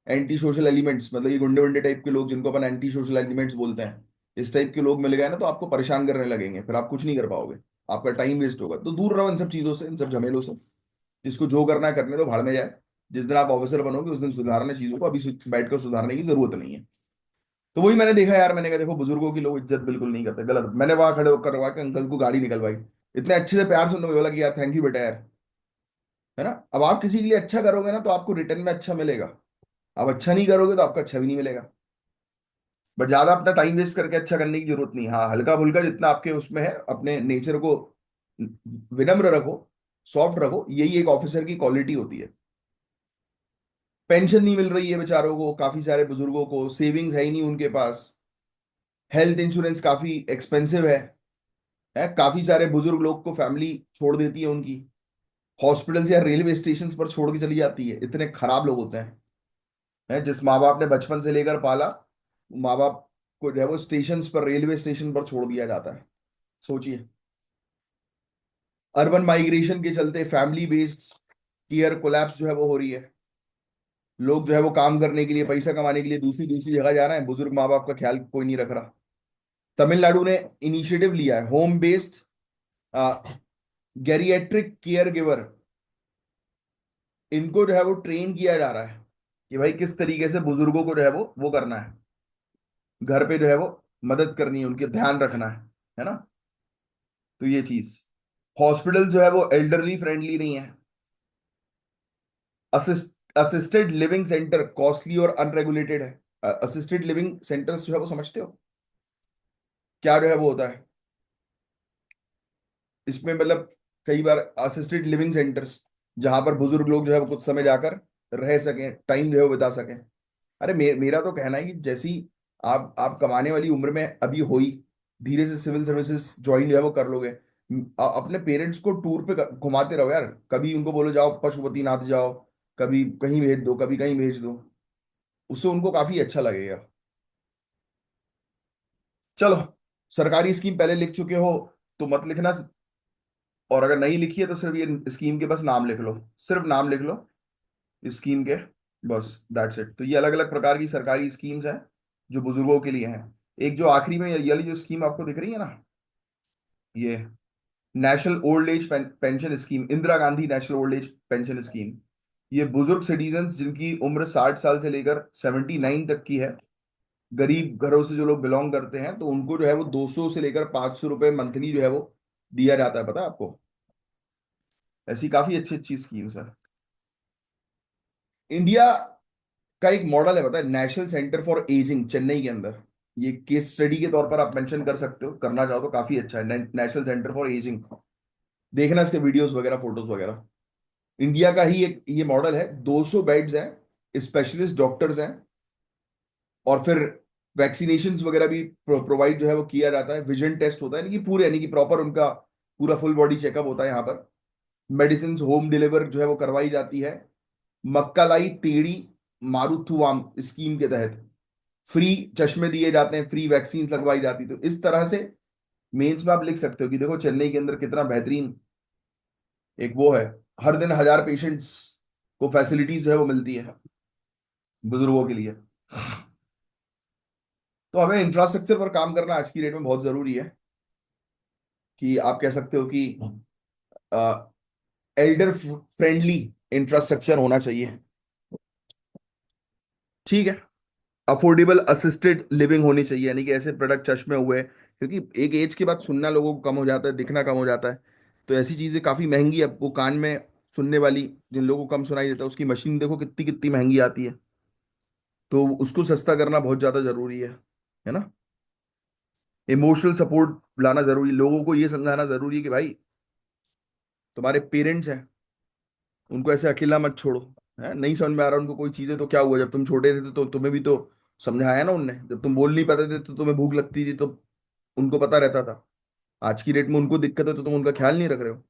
एंटी सोशल एलिमेंट्स, मतलब ये गुंडे वुंडे टाइप के लोग जिनको अपन एंटी सोशल एलिमेंट्स बोलते हैं, इस टाइप के लोग मिल गए ना तो आपको परेशान करने लगेंगे, फिर आप कुछ नहीं कर पाओगे, आपका टाइम वेस्ट होगा। तो दूर रहो इन सब चीजों से, इन सब झमेलों से। जिसको जो करना है करने दो, भाड़ में जाए। जिस दिन आप ऑफिसर बनोगे उस दिन सुधारना चीजों को, अभी बैठकर सुधारने की जरूरत नहीं है। तो वही मैंने देखा यार, मैंने कहा देखो बुजुर्गों की लोग इज्जत बिल्कुल नहीं करते, गलत। मैंने वहां खड़े होकर करवा के अंकल को गाड़ी निकलवाई, इतने अच्छे से प्यार से उन्होंने बोला कि यार थैंक यू बेटा यार, है ना। अब आप किसी के लिए अच्छा करोगे ना तो आपको रिटर्न में अच्छा मिलेगा, आप अच्छा नहीं करोगे तो आपका अच्छा भी नहीं मिलेगा। बट ज्यादा अपना टाइम वेस्ट करके अच्छा करने की जरूरत नहीं। हाँ, हल्का फुल्का जितना आपके उसमें है, अपने नेचर को विनम्र रखो, सॉफ्ट रखो, यही एक ऑफिसर की क्वालिटी होती है। पेंशन नहीं मिल रही है बेचारों को, काफी सारे बुजुर्गों को सेविंग्स है ही नहीं उनके पास, हेल्थ इंश्योरेंस काफी एक्सपेंसिव है, काफी सारे बुजुर्ग लोग को फैमिली छोड़ देती है उनकी, हॉस्पिटल्स या रेलवे स्टेशन पर छोड़ के चली जाती है, इतने खराब लोग होते हैं। जिस माँ बाप ने बचपन से लेकर पाला, माँ बाप को जो है वो स्टेशन पर, रेलवे स्टेशन पर छोड़ दिया जाता है। सोचिए, अर्बन माइग्रेशन के चलते फैमिली बेस्ड केयर कोलैप्स जो है वो हो रही है। लोग जो है वो काम करने के लिए, पैसा कमाने के लिए दूसरी दूसरी जगह जा रहे हैं, बुजुर्ग माँ बाप का ख्याल कोई नहीं रख रहा। तमिलनाडु ने इनिशिएटिव लिया है, होम बेस्ड गेरिएट्रिक केयर गिवर, इनको जो है वो ट्रेन किया जा रहा है कि भाई किस तरीके से बुजुर्गों को जो है वो करना है, घर पे जो है वो मदद करनी है, उनके ध्यान रखना है ना। तो ये चीज, हॉस्पिटल जो है वो एल्डरली फ्रेंडली नहीं है। असिस्टेड लिविंग सेंटर कॉस्टली और अनरेगुलेटेड है। असिस्टेड लिविंग सेंटर्स जो है वो समझते हो क्या जो है वो होता है इसमें, मतलब कई बार असिस्टेड लिविंग सेंटर्स जहां पर बुजुर्ग लोग जो है वो कुछ समय जाकर रह सकें, टाइम जो है वो बिता सकें। अरे मेरा तो कहना है कि जैसी आप कमाने वाली उम्र में अभी हुई, धीरे से सिविल सर्विसेज ज्वाइन जो है वो कर लोगे। अपने पेरेंट्स को टूर पे घुमाते रहो यार, कभी उनको बोलो जाओ पशुपतिनाथ जाओ, कभी कहीं भेज दो, कभी कहीं भेज दो, उससे उनको काफी अच्छा लगेगा। चलो, सरकारी स्कीम पहले लिख चुके हो तो मत लिखना, और अगर नहीं लिखी है तो सिर्फ ये स्कीम के बस नाम लिख लो, सिर्फ नाम लिख लो इस स्कीम के, बस दैट्स इट। तो ये अलग अलग प्रकार की सरकारी स्कीम्स हैं जो बुजुर्गों के लिए हैं। एक जो आखिरी में ये वाली जो स्कीम आपको दिख रही है ना, ये national old age pension scheme, Indira Gandhi national old age pension scheme, ये बुजुर्ग सिटीजन्स जिनकी उम्र 60 साल से लेकर 79 तक की है, गरीब घरों से जो लोग बिलोंग करते हैं, तो उनको जो है वो 200 से लेकर 500 रुपए मंथली जो है वो दिया जाता है, पता है आपको। ऐसी काफी अच्छी अच्छी स्कीम्स है। इंडिया का एक मॉडल है, पता है, national centre for ageing, Chennai के अंदर। ये केस स्टडी के तौर पर आप मेंशन कर सकते हो, करना चाहो तो काफी अच्छा है, नेशनल सेंटर फॉर एजिंग। देखना इसके वीडियोस वगैरह, फोटोज वगैरह। इंडिया का ही एक ये मॉडल है, 200 बेड्स हैं, स्पेशलिस्ट डॉक्टर्स हैं, और फिर वैक्सीनेशन वगैरह भी प्रोवाइड जो है वो किया जाता है, विजन टेस्ट होता है, यानी कि पूरे, यानी कि प्रॉपर उनका पूरा फुल बॉडी चेकअप होता है यहाँ पर। मेडिसिन होम डिलीवर जो है वो करवाई जाती है। मक्कालाई तेड़ी मारुथुवाम स्कीम के तहत फ्री चश्मे दिए जाते हैं, फ्री वैक्सीन लगवाई जाती है। तो इस तरह से मेंस में आप लिख सकते हो कि देखो चेन्नई के अंदर कितना बेहतरीन एक वो है, हर दिन 1000 पेशेंट्स को फैसिलिटीज जो है वो मिलती है बुजुर्गों के लिए। तो हमें इंफ्रास्ट्रक्चर पर काम करना आज की डेट में बहुत जरूरी है, कि आप कह सकते हो कि एल्डर फ्रेंडली इंफ्रास्ट्रक्चर होना चाहिए। ठीक है, अफोर्डेबल असिस्टेड लिविंग होनी चाहिए, यानी कि ऐसे प्रोडक्ट चश्मे हुए, क्योंकि एक एज के बाद सुनना लोगों को कम हो जाता है, दिखना कम हो जाता है। तो ऐसी चीजें काफी महंगी है, वो कान में सुनने वाली, जिन लोगों को कम सुनाई देता है, उसकी मशीन देखो कितनी कितनी महंगी आती है। तो उसको सस्ता करना बहुत ज्यादा जरूरी है ना। इमोशनल सपोर्ट लाना जरूरी, लोगों को ये समझाना जरूरी है कि भाई तुम्हारे पेरेंट्स हैं, उनको ऐसे अकेला मत छोड़ो। है नहीं समझ में आ रहा उनको कोई चीजें, तो क्या हुआ, जब तुम छोटे थे तो तुम्हें भी तो समझाया ना उनने, जब तुम बोल नहीं पाते थे तो तुम्हें भूख लगती थी, तो उनको पता रहता था। आज की डेट में उनको दिक्कत है तो तुम उनका ख्याल नहीं रख रहे हो।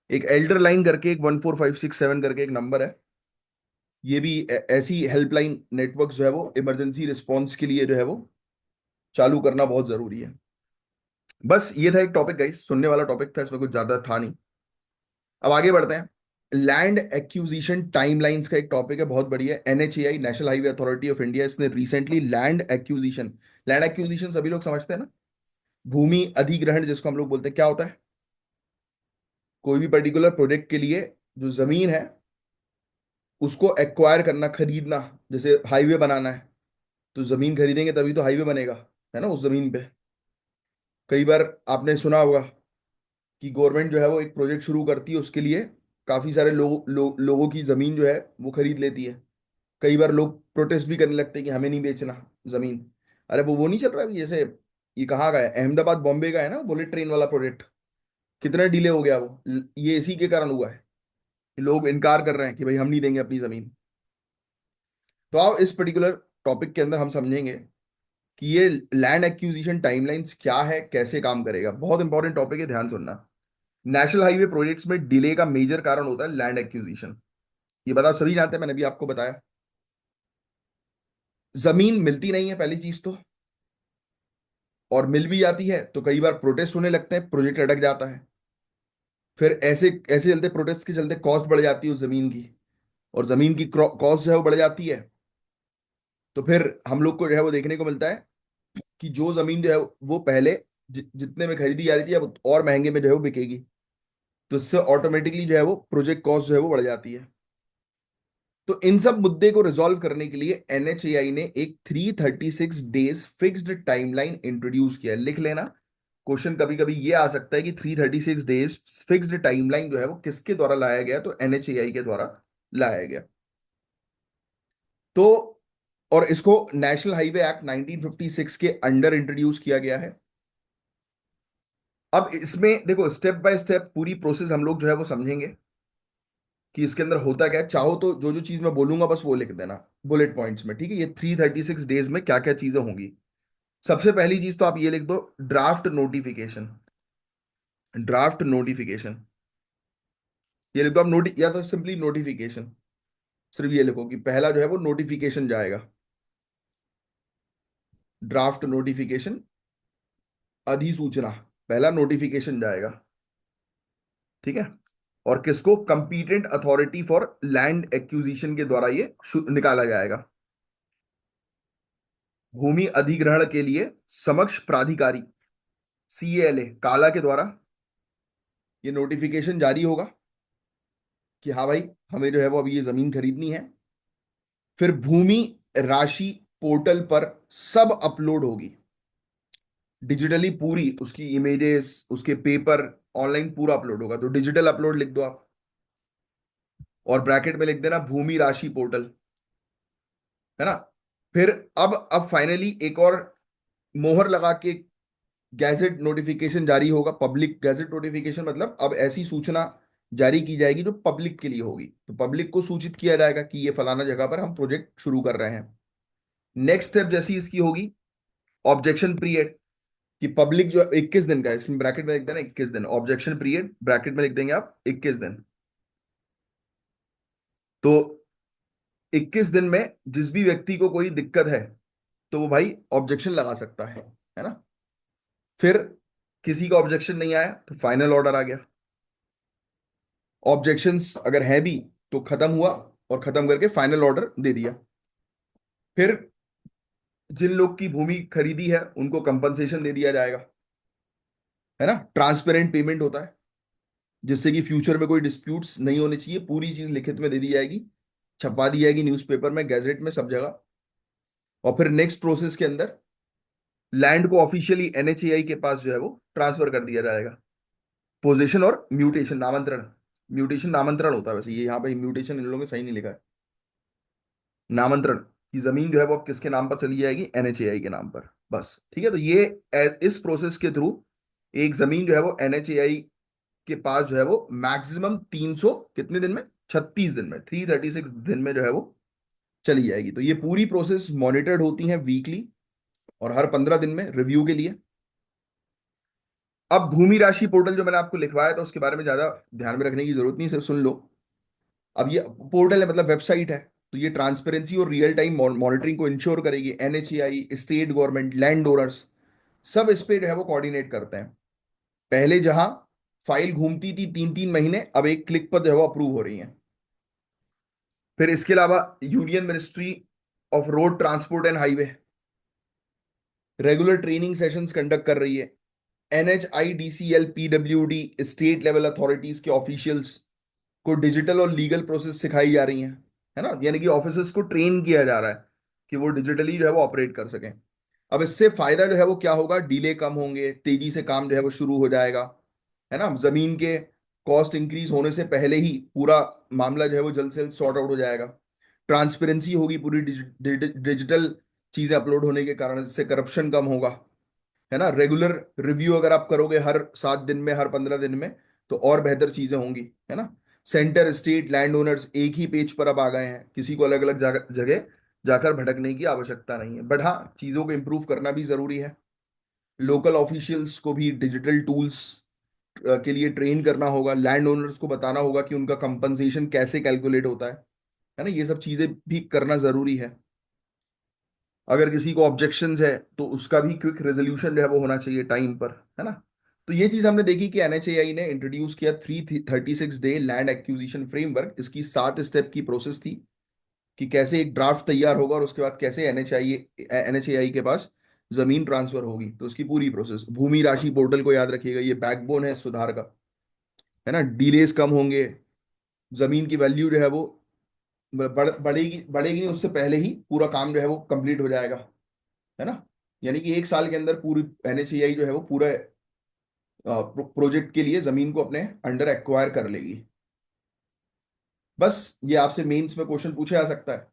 एक एल्डर लाइन करके, एक 14567 करके एक नंबर है, ये भी ऐसी हेल्पलाइन नेटवर्क जो है वो इमरजेंसी रिस्पॉन्स के लिए जो है वो चालू करना बहुत जरूरी है। बस ये था एक टॉपिक गाइस, सुनने वाला टॉपिक था, इसमें कुछ ज्यादा था नहीं। अब आगे बढ़ते हैं। लैंड एक्यूजिशन टाइमलाइंस का एक टॉपिक है, बहुत बढ़िया। NHAI, national highway authority of India, इसने रिसेंटली लैंड एक्यूजिशन सभी लोग समझते हैं ना, भूमि अधिग्रहण जिसको हम लोग बोलते हैं, क्या होता है? कोई भी पर्टिकुलर प्रोजेक्ट के लिए जो जमीन है उसको एक्वायर करना, खरीदना। जैसे हाईवे बनाना है, तो जमीन खरीदेंगे तभी तो हाईवे बनेगा, है ना, उस जमीन पे। कई बार आपने सुना होगा कि गवर्नमेंट जो है वो एक प्रोजेक्ट शुरू करती है, उसके लिए काफी सारे लोगों की जमीन जो है वो खरीद लेती है। कई बार लोग प्रोटेस्ट भी करने लगते हैं कि हमें नहीं बेचना जमीन। अरे वो नहीं चल रहा है अभी, जैसे ये कहाँ का है, अहमदाबाद बॉम्बे का है ना, बुलेट ट्रेन वाला प्रोजेक्ट। कितना डिले हो गया वो, ये इसी के कारण हुआ है। लोग इनकार कर रहे हैं कि भाई हम नहीं देंगे अपनी जमीन। तो आप इस पर्टिकुलर टॉपिक के अंदर हम समझेंगे कि ये लैंड एक्विजिशन टाइमलाइंस क्या है, कैसे काम करेगा। बहुत इंपॉर्टेंट टॉपिक है, ध्यान सुनना। नेशनल हाईवे प्रोजेक्ट्स में डिले का मेजर कारण होता है लैंड एक्विजिशन। ये बात आप सभी जानते हैं, मैंने भी आपको बताया। जमीन मिलती नहीं है पहली चीज तो, और मिल भी जाती है तो कई बार प्रोटेस्ट होने लगते हैं, प्रोजेक्ट अटक जाता है। फिर ऐसे ऐसे चलते, प्रोटेस्ट के चलते कॉस्ट बढ़ जाती है उस जमीन की, और जमीन की कॉस्ट जो है वो बढ़ जाती है। तो फिर हम लोग को जो है वो देखने को मिलता है कि जो जमीन जो है वो पहले जितने में खरीदी जा रही थी, अब और महंगे में जो है वो बिकेगी। तो इससे ऑटोमेटिकली जो है वो प्रोजेक्ट कॉस्ट जो है वो बढ़ जाती है। तो इन सब मुद्दे को रिजॉल्व करने के लिए एनएचएआई ने एक 336 डेज फिक्स्ड टाइमलाइन इंट्रोड्यूस किया है। लिख लेना, क्वेश्चन कभी कभी ये आ सकता है कि 336 डेज फिक्स्ड टाइमलाइन जो है वो किसके द्वारा लाया गया, तो एनएचएआई के द्वारा लाया गया। तो और इसको नेशनल हाईवे एक्ट 1956 के अंडर इंट्रोड्यूस किया गया है। अब इसमें देखो, स्टेप बाय स्टेप पूरी प्रोसेस हम लोग जो है वो समझेंगे कि इसके अंदर होता क्या है। चाहो तो जो जो चीज मैं बोलूंगा बस वो लिख देना बुलेट पॉइंट्स में, ठीक है? ये 336 डेज में क्या क्या चीजें होंगी। सबसे पहली चीज तो आप ये लिख दो, ड्राफ्ट नोटिफिकेशन। ड्राफ्ट नोटिफिकेशन ये लिख दो आप, नोटि या तो सिंपली नोटिफिकेशन, सिर्फ ये लिखो कि पहला जो है वो नोटिफिकेशन जाएगा। ड्राफ्ट नोटिफिकेशन, अधिसूचना, पहला नोटिफिकेशन जाएगा, ठीक है? और किसको? Competent authority for land acquisition के द्वारा ये निकाला जाएगा। भूमि अधिग्रहण के लिए समक्ष प्राधिकारी, सीएलए, काला के द्वारा ये नोटिफिकेशन जारी होगा कि हाँ भाई, हमें जो है वो अभी ये जमीन खरीदनी है। फिर भूमि राशि पोर्टल पर सब अपलोड होगी डिजिटली, पूरी उसकी इमेजेस, उसके पेपर, ऑनलाइन पूरा अपलोड होगा। तो डिजिटल अपलोड लिख दो आप, और ब्रैकेट में लिख देना भूमि राशि पोर्टल, है ना? फिर अब फाइनली एक और मोहर लगा के गैजेट नोटिफिकेशन जारी होगा। पब्लिक गैजेट नोटिफिकेशन मतलब अब ऐसी सूचना जारी की जाएगी जो पब्लिक के लिए होगी, तो पब्लिक को सूचित किया जाएगा कि ये फलाना जगह पर हम प्रोजेक्ट शुरू कर रहे हैं। नेक्स्ट स्टेप जैसी इसकी होगी, ऑब्जेक्शन पीरियड, कि पब्लिक जो 21 दिन का है, इसमें ब्रैकेट में लिख देना 21 दिन, ऑब्जेक्शन पीरियड ब्रैकेट में लिख देंगे आप 21 दिन। तो 21 दिन में जिस भी व्यक्ति को कोई दिक्कत है तो वो भाई ऑब्जेक्शन लगा सकता है ना? फिर किसी का ऑब्जेक्शन नहीं आया तो फाइनल ऑर्डर आ गया। ऑब्जेक्शंस अगर है भी तो खत्म हुआ, और खत्म करके फाइनल ऑर्डर दे दिया। फिर जिन लोग की भूमि खरीदी है उनको कंपनसेशन दे दिया जाएगा, है ना? ट्रांसपेरेंट पेमेंट होता है, जिससे कि फ्यूचर में कोई डिस्प्यूट्स नहीं होने चाहिए। पूरी चीज लिखित में दे दी जाएगी, छपवा दी जाएगी न्यूज़पेपर में, गैजेट में, सब जगह। और फिर नेक्स्ट प्रोसेस के अंदर लैंड को ऑफिशियली एनएचएआई के पास जो है वो ट्रांसफर कर दिया जाएगा। पोजीशन और म्यूटेशन, नामांतरण। म्यूटेशन नामांतरण होता है वैसे, ये यहाँ पे म्यूटेशन इन लोगों ने सही नहीं लिखा है। नामांतरण की जमीन जो है वो अब किसके नाम पर चली जाएगी? एनएचएआई के नाम पर, बस, ठीक है? तो ये इस प्रोसेस के थ्रू एक जमीन जो है वो एनएचएआई के पास जो है वो मैक्सिमम 300 कितने दिन में? 36 दिन में, 336 दिन में जो है वो चली जाएगी। तो ये पूरी प्रोसेस मॉनिटर्ड होती है वीकली और हर 15 दिन में रिव्यू के लिए। अब भूमि राशि पोर्टल जो मैंने आपको लिखवाया था उसके बारे में ज्यादा ध्यान में रखने की जरूरत नहीं, सिर्फ सुन लो। अब ये पोर्टल है, मतलब वेबसाइट है, तो ये ट्रांसपेरेंसी और रियल टाइम मॉनिटरिंग को इंश्योर करेगी। NHAI, state government, land owners, सब इस पे जो है वो कोऑर्डिनेट करते हैं। पहले जहां फाइल घूमती थी 3 3 महीने, अब एक क्लिक पर जो है वो अप्रूव हो रही है। फिर इसके अलावा union ministry of road transport and highway regular training sessions conduct कर रही है। NHIDCL, PWD, state level authorities के ऑफिशियल्स को डिजिटल और लीगल प्रोसेस सिखाई जा रही हैं, है ना, यानी कि ऑफिसर्स को ट्रेन किया जा रहा है कि वो डिजिटली जो है वो ऑपरेट कर सकें। अब इससे फायदा जो है वो क्या होगा, डिले कम होंगे, तेजी से काम जो है वो शुरू हो जाएगा, है ना। जमीन के कॉस्ट इंक्रीज होने से पहले ही पूरा मामला जो है वो जल्द से जल्द सॉर्ट आउट हो जाएगा। ट्रांसपेरेंसी होगी पूरी, डिजिटल चीजें अपलोड होने के कारण, इससे करप्शन कम होगा, है ना। रेगुलर रिव्यू अगर आप करोगे हर 7 दिन में, हर 15 दिन में, तो और बेहतर चीजें होंगी, है ना। सेंटर, स्टेट, लैंड ओनर्स एक ही पेज पर अब आ गए हैं, किसी को अलग अलग जगह जाकर भटकने की आवश्यकता नहीं है। बट हाँ, चीजों को इंप्रूव करना भी जरूरी है। लोकल ऑफिशियल्स को भी डिजिटल टूल्स के लिए ट्रेन करना होगा। लैंड ओनर्स को बताना होगा कि उनका कंपनसेशन कैसे कैलकुलेट होता है ना। ये सब चीजें भी करना जरूरी है। अगर किसी को ऑब्जेक्शंस है तो उसका भी क्विक रेजोल्यूशन जो है वो होना चाहिए टाइम पर, है ना। तो ये चीज हमने देखी कि NHAI ने इंट्रोड्यूस किया 336 डे लैंड एक्विजिशन फ्रेमवर्क। इसकी 7 स्टेप की प्रोसेस थी कि कैसे एक ड्राफ्ट तैयार होगा और उसके बाद कैसे NHAI के पास जमीन ट्रांसफर होगी। तो उसकी पूरी प्रोसेस, भूमि राशि पोर्टल को याद रखिएगा, ये बैकबोन है सुधार का, है ना। डिलेस कम होंगे, जमीन की वैल्यू जो है वो बढ़ेगी बढ़ेगी नहीं, उससे पहले ही पूरा काम जो है वो कंप्लीट हो जाएगा, है ना। यानी कि 1 साल के अंदर पूरी NHAI जो है वो पूरा प्रोजेक्ट के लिए जमीन को अपने अंडर एक्वायर कर लेगी। बस ये आपसे मेंस में क्वेश्चन पूछा जा सकता है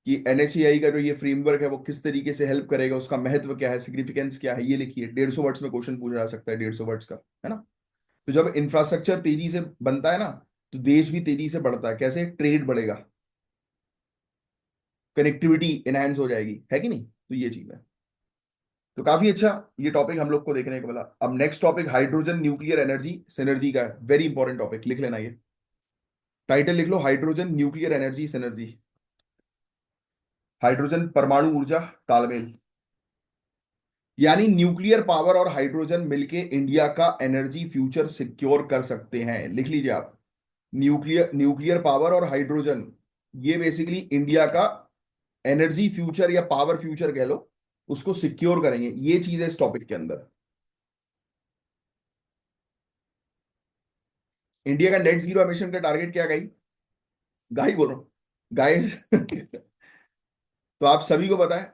कि NHAI का जो ये फ्रेमवर्क है वो किस तरीके से हेल्प करेगा, उसका महत्व क्या है, सिग्निफिकेंस क्या है, ये लिखिए। 150 वर्ड्स में क्वेश्चन पूछा जा सकता है, 150 वर्ड्स का, है ना। तो जब इंफ्रास्ट्रक्चर तेजी से बनता है ना, तो देश भी तेजी से बढ़ता है। कैसे, ट्रेड बढ़ेगा, कनेक्टिविटी एनहांस हो जाएगी, है कि नहीं। तो ये चीज है। तो काफी अच्छा ये टॉपिक हम लोग को देखने को मिला। अब next topic hydrogen nuclear energy synergy का है। वेरी इंपॉर्टेंट टॉपिक, लिख लेना ये। टाइटल लिख लो, हाइड्रोजन न्यूक्लियर एनर्जी सिनर्जी। हाइड्रोजन परमाणु ऊर्जा तालमेल, यानी न्यूक्लियर पावर और हाइड्रोजन मिलके इंडिया का एनर्जी फ्यूचर सिक्योर कर सकते हैं। लिख लीजिए आप, न्यूक्लियर न्यूक्लियर पावर और हाइड्रोजन, ये बेसिकली इंडिया का एनर्जी फ्यूचर या पावर फ्यूचर कह लो, उसको सिक्योर करेंगे। ये चीज है इस टॉपिक के अंदर। इंडिया का नेट जीरो एमिशन का टारगेट क्या, गाई गाई बोलो, गाय तो आप सभी को पता है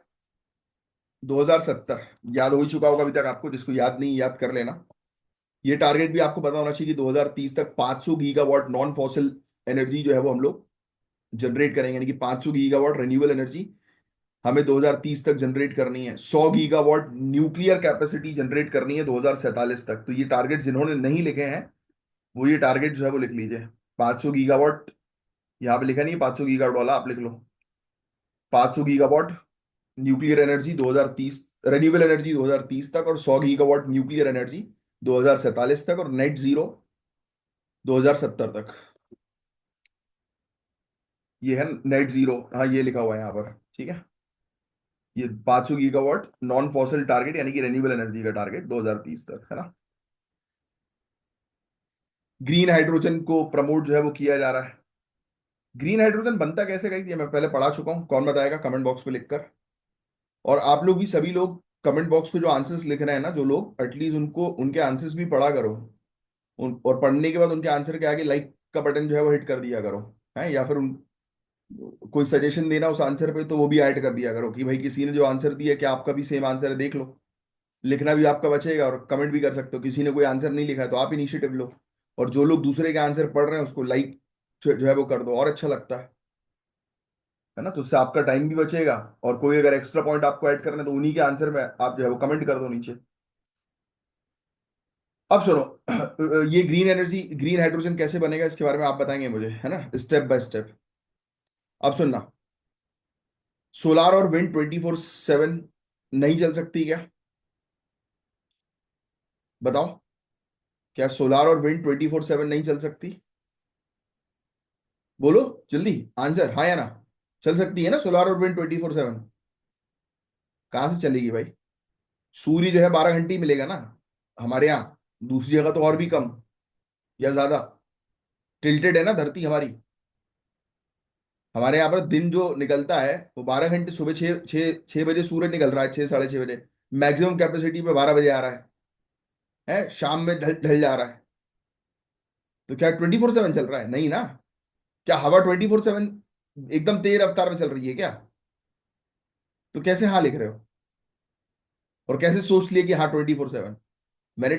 2070 याद हो ही चुका होगा अभी तक आपको, जिसको याद नहीं याद कर लेना। ये टारगेट भी आपको पता होना चाहिए कि 2030 तक 500 गीगावाट नॉन फॉसिल एनर्जी जो है वो हम लोग जनरेट करेंगे, यानी कि 500 गीगावाट रिन्यूएबल एनर्जी हमें 2030 तक जनरेट करनी है। 100 गीगावाट न्यूक्लियर कैपेसिटी जनरेट करनी है 2047 तक। तो ये टारगेट जिन्होंने नहीं लिखे हैं वो ये टारगेट जो है वो लिख लीजिए। 500 गीगावाट, यहाँ पे लिखा नहीं है 500 गीगावाट वाला, आप लिख लो 500 gigawatt nuclear energy 2030, renewable energy 2030 तक, और 100 गीगावाट न्यूक्लियर एनर्जी 2047 तक, और नेट जीरो 2070 तक। ये है नेट जीरो, हाँ ये लिखा हुआ है यहाँ पर, ठीक है। ये 500 गीगावाट नॉन फॉसिल टारगेट, यानी कि रिन्यूएबल एनर्जी का टारगेट 2030 तक, है ना। ग्रीन हाइड्रोजन को प्रमोट जो है वो किया जा रहा है। ग्रीन हाइड्रोजन बनता कैसे, गई ये मैं पहले पढ़ा चुका हूँ, कौन बताएगा कमेंट बॉक्स में लिखकर। और आप लोग भी, सभी लोग कमेंट बॉक्स पे जो आंसर्स लिख रहे हैं ना, जो लोग, एटलीस्ट उनको उनके आंसर्स भी पढ़ा करो। और पढ़ने के बाद उनके आंसर के आगे लाइक का बटन जो है वो हिट कर दिया करो, है। या फिर कोई सजेशन देना उस आंसर पे तो वो भी ऐड कर दिया करो कि भाई किसी ने जो आंसर दिया क्या आपका भी सेम आंसर है, देख लो। लिखना भी आपका बचेगा और कमेंट भी कर सकते हो। किसी ने कोई आंसर नहीं लिखा है तो आप इनिशिएटिव लो, और जो लोग दूसरे के आंसर पढ़ रहे हैं उसको लाइक जो है वो कर दो, और अच्छा लगता है ना। तो उससे आपका टाइम भी बचेगा, और कोई अगर एक्स्ट्रा पॉइंट आपको ऐड करना है तो उन्हीं के आंसर में आप जो है वो कमेंट कर दो नीचे। अब सुनो, ये ग्रीन एनर्जी, ग्रीन हाइड्रोजन कैसे बनेगा इसके बारे में आप बताएंगे मुझे, है ना, स्टेप बाय स्टेप। अब सुनना, सोलार और विंड 24/7 नहीं चल सकती क्या? बताओ, क्या सोलार और विंड 24/7 नहीं चल सकती? बोलो जल्दी, आंसर हाँ या ना। चल सकती है ना सोलार और विंड 24/7? कहाँ से चलेगी भाई? सूर्य जो है 12 घंटे ही मिलेगा ना हमारे यहाँ। दूसरी जगह तो और भी कम या ज्यादा। टिल्टेड है ना धरती हमारी। हमारे यहाँ पर दिन जो निकलता है वो 12 घंटे। सुबह 6 बजे सूरज निकल रहा है, 6 साढ़े 6 बजे। मैक्सिमम कैपेसिटी पे 12 बजे आ रहा है शाम में ढल ढल जा रहा है। तो क्या 24/7 चल रहा है? नहीं ना। क्या हवा 24/7 एकदम तेज रफ्तार में चल रही है क्या? तो कैसे हाँ लिख रहे हो? और कैसे सोच लिए कि हाँ 24/7? मैंने